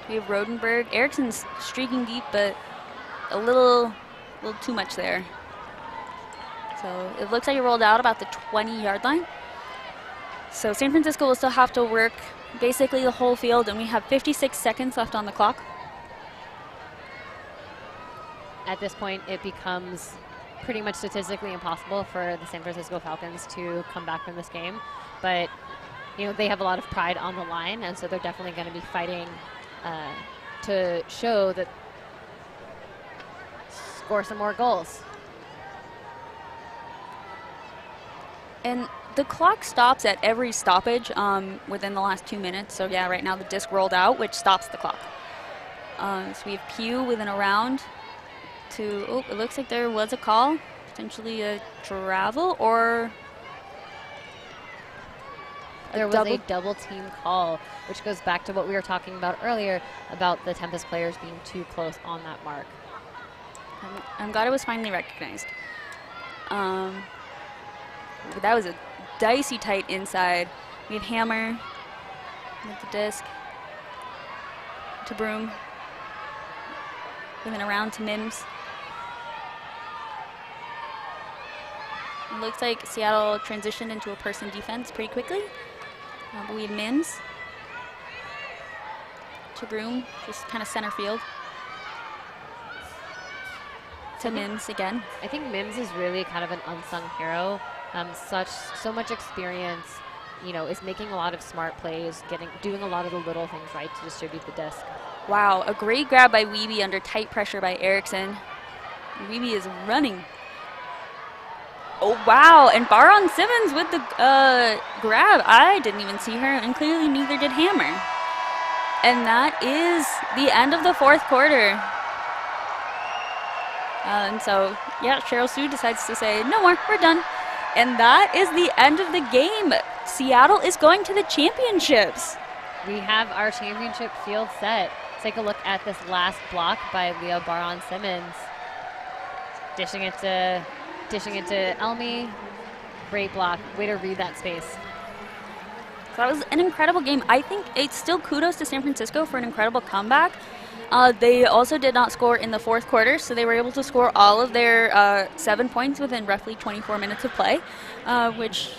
We have Rodenberg. Erickson's streaking deep, but a little too much there. So it looks like it rolled out about the 20-yard line. So San Francisco will still have to work basically the whole field, and we have 56 seconds left on the clock. At this point, it becomes pretty much statistically impossible for the San Francisco Falcons to come back from this game. But, they have a lot of pride on the line, and so they're definitely going to be fighting to show that score some more goals. And the clock stops at every stoppage within the last 2 minutes. So yeah, right now the disc rolled out, which stops the clock. So we have Pugh within a round to, it looks like there was a call, potentially a travel or there was a double team call, which goes back to what we were talking about earlier about the Tempest players being too close on that mark. I'm glad it was finally recognized. That was a dicey tight inside. We have Hammer with the disc to Broom. Within a round to Mims. It looks like Seattle transitioned into a person defense pretty quickly. But we have Mims to Broom, just kind of center field. To Mims again. I think Mims is really kind of an unsung hero. So much experience, is making a lot of smart plays, doing a lot of the little things right to distribute the disc. Wow, a great grab by Wiebe under tight pressure by Erickson. Wiebe is running. Oh, wow, and Baron Simmons with the grab. I didn't even see her, and clearly neither did Hammer. And that is the end of the fourth quarter. And so, yeah, Cheryl Sue decides to say, no more, we're done. And that is the end of the game. Seattle is going to the championships. We have our championship field set. Take a look at this last block by Leah Baron Simmons. Dishing it to Elmi. Great block. Way to read that space. So that was an incredible game. I think it's still kudos to San Francisco for an incredible comeback. They also did not score in the fourth quarter, so they were able to score all of their 7 points within roughly 24 minutes of play, which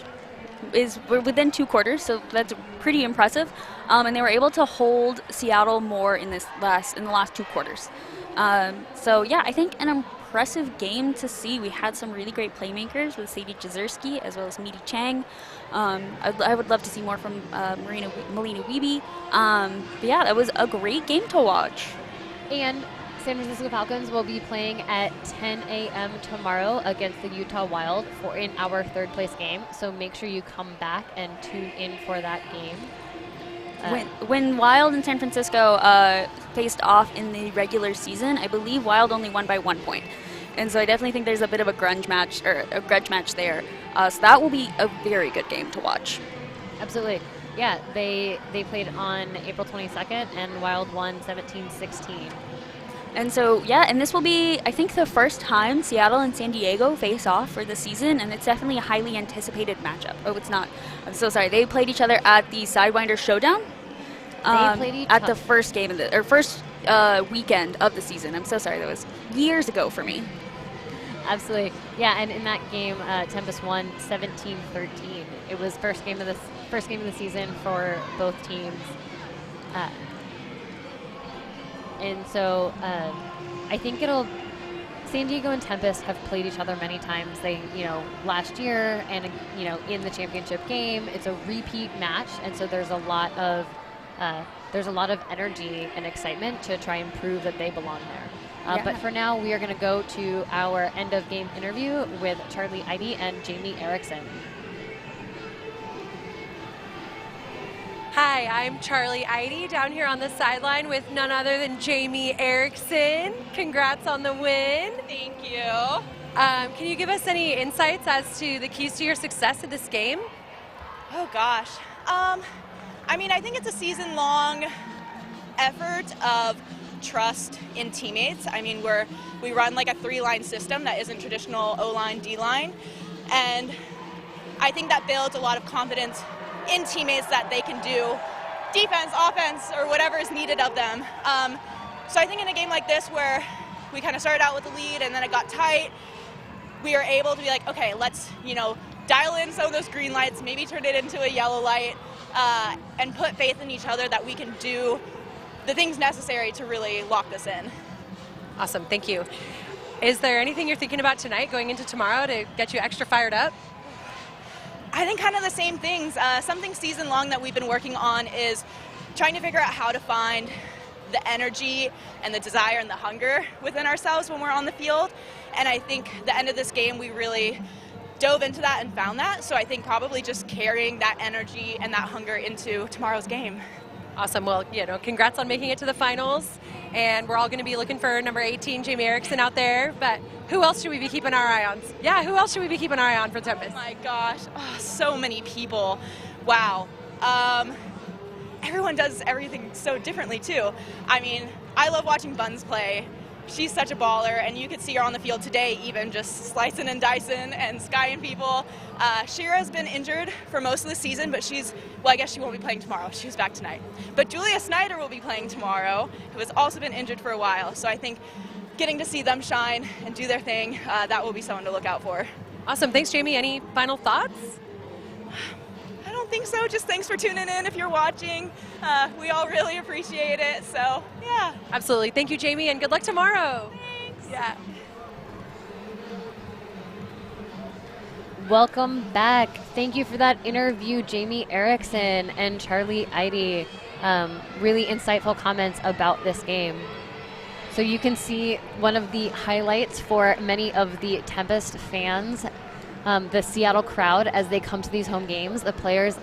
is within 2 quarters, so that's pretty impressive. And they were able to hold Seattle more in the last 2 quarters. So yeah, I think an impressive game to see. We had some really great playmakers with Sadie Jazerski as well as Meidi Chang. I would love to see more from Melina Wiebe. But yeah, that was a great game to watch. And San Francisco Falcons will be playing at 10 a.m. tomorrow against the Utah Wild in our third place game. So make sure you come back and tune in for that game. When Wild and San Francisco faced off in the regular season, I believe Wild only won by 1 point. And so I definitely think there's a bit of a grudge match there. So that will be a very good game to watch. Absolutely. Yeah, they played on April 22nd, and Wild won 17-16. And so, yeah, and this will be, I think, the first time Seattle and San Diego face off for the season, and it's definitely a highly anticipated matchup. Oh, it's not. I'm so sorry. They played each other at the Sidewinder Showdown. At the first game of first weekend of the season. I'm so sorry. That was years ago for me. Absolutely. Yeah, and in that game, Tempest won 17-13. It was first game of the season for both teams. And so I think San Diego and Tempest have played each other many times. They, last year and, in the championship game, it's a repeat match. And so there's a lot of energy and excitement to try and prove that they belong there. Yeah. But for now, we are going to go to our end of game interview with Charlie Eide and Jamie Erickson. Hi, I'm Charlie Eide down here on the sideline with none other than Jamie Erickson. Congrats on the win. Thank you. Can you give us any insights as to the keys to your success in this game? Oh gosh. I think it's a season-long effort of trust in teammates. We run like a 3-line system that isn't traditional O-line, D-line, and I think that builds a lot of confidence in teammates that they can do defense, offense, or whatever is needed of them. So I think in a game like this where we kind of started out with the lead and then it got tight, we are able to be like, okay, let's, dial in some of those green lights, maybe turn it into a yellow light, and put faith in each other that we can do the things necessary to really lock this in. Awesome, thank you. Is there anything you're thinking about tonight going into tomorrow to get you extra fired up? I think kind of the same things. Something season long that we've been working on is trying to figure out how to find the energy and the desire and the hunger within ourselves when we're on the field. And I think the end of this game, we really dove into that and found that. So I think probably just carrying that energy and that hunger into tomorrow's game. Awesome. Well, congrats on making it to the finals. And we're all going to be looking for number 18, Jamie Erickson, out there. But who else should we be keeping our eye on? Yeah, who else should we be keeping our eye on for Tempest? Oh my gosh, so many people. Wow. Everyone does everything so differently too. I mean, I love watching Buns play. She's such a baller, and you could see her on the field today even just slicing and dicing and skying people. Shira's been injured for most of the season, but I guess she won't be playing tomorrow. She's back tonight. But Julia Snyder will be playing tomorrow, who has also been injured for a while. So I think getting to see them shine and do their thing, that will be someone to look out for. Awesome. Thanks, Jamie. Any final thoughts? I don't think so. Just thanks for tuning in if you're watching. We all really appreciate it. So, yeah. Absolutely. Thank you, Jamie, and good luck tomorrow. Thanks. Yeah. Welcome back. Thank you for that interview, Jamie Erickson and Charlie Eide. Really insightful comments about this game. So you can see one of the highlights for many of the Tempest fans, the Seattle crowd, as they come to these home games. The players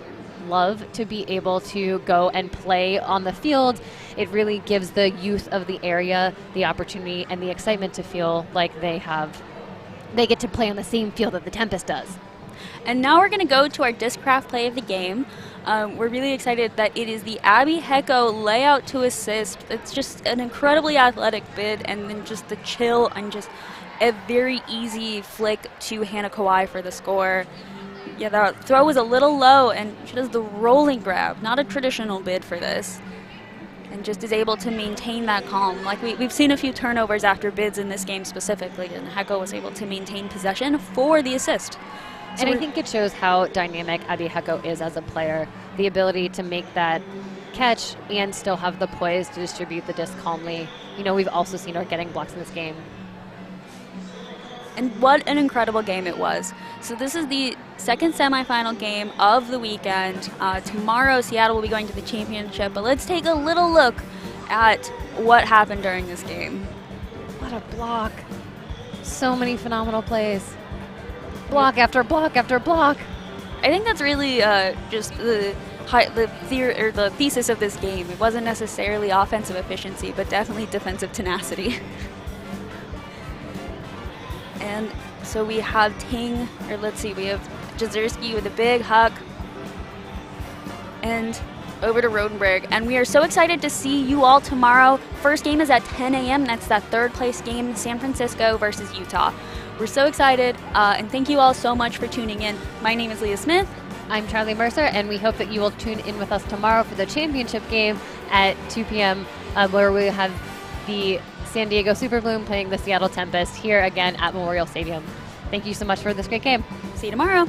love to be able to go and play on the field. It really gives the youth of the area the opportunity and the excitement to feel like they get to play on the same field that the Tempest does. And now we're going to go to our Discraft play of the game. We're really excited that it is the Abby Hecko layout to assist. It's just an incredibly athletic bid, and then just the chill and just a very easy flick to Hannah Kawhi for the score. Yeah, that throw was a little low, and she does the rolling grab, not a traditional bid for this, and just is able to maintain that calm. Like we've seen a few turnovers after bids in this game specifically, and Hecko was able to maintain possession for the assist. So and I think it shows how dynamic Abby Hecko is as a player, the ability to make that catch and still have the poise to distribute the disc calmly. We've also seen her getting blocks in this game. And what an incredible game it was. So this is the second semifinal game of the weekend. Tomorrow, Seattle will be going to the championship, but let's take a little look at what happened during this game. What a block. So many phenomenal plays. Block after block after block. I think that's really just the thesis of this game. It wasn't necessarily offensive efficiency, but definitely defensive tenacity. And so we have we have Jazerski with a big huck. And over to Rodenberg. And we are so excited to see you all tomorrow. First game is at 10 a.m. That's that third place game, San Francisco versus Utah. We're so excited, and thank you all so much for tuning in. My name is Leah Smith. I'm Charlie Mercer, and we hope that you will tune in with us tomorrow for the championship game at 2 p.m., where we have the San Diego Super Bloom playing the Seattle Tempest here again at Memorial Stadium. Thank you so much for this great game. See you tomorrow.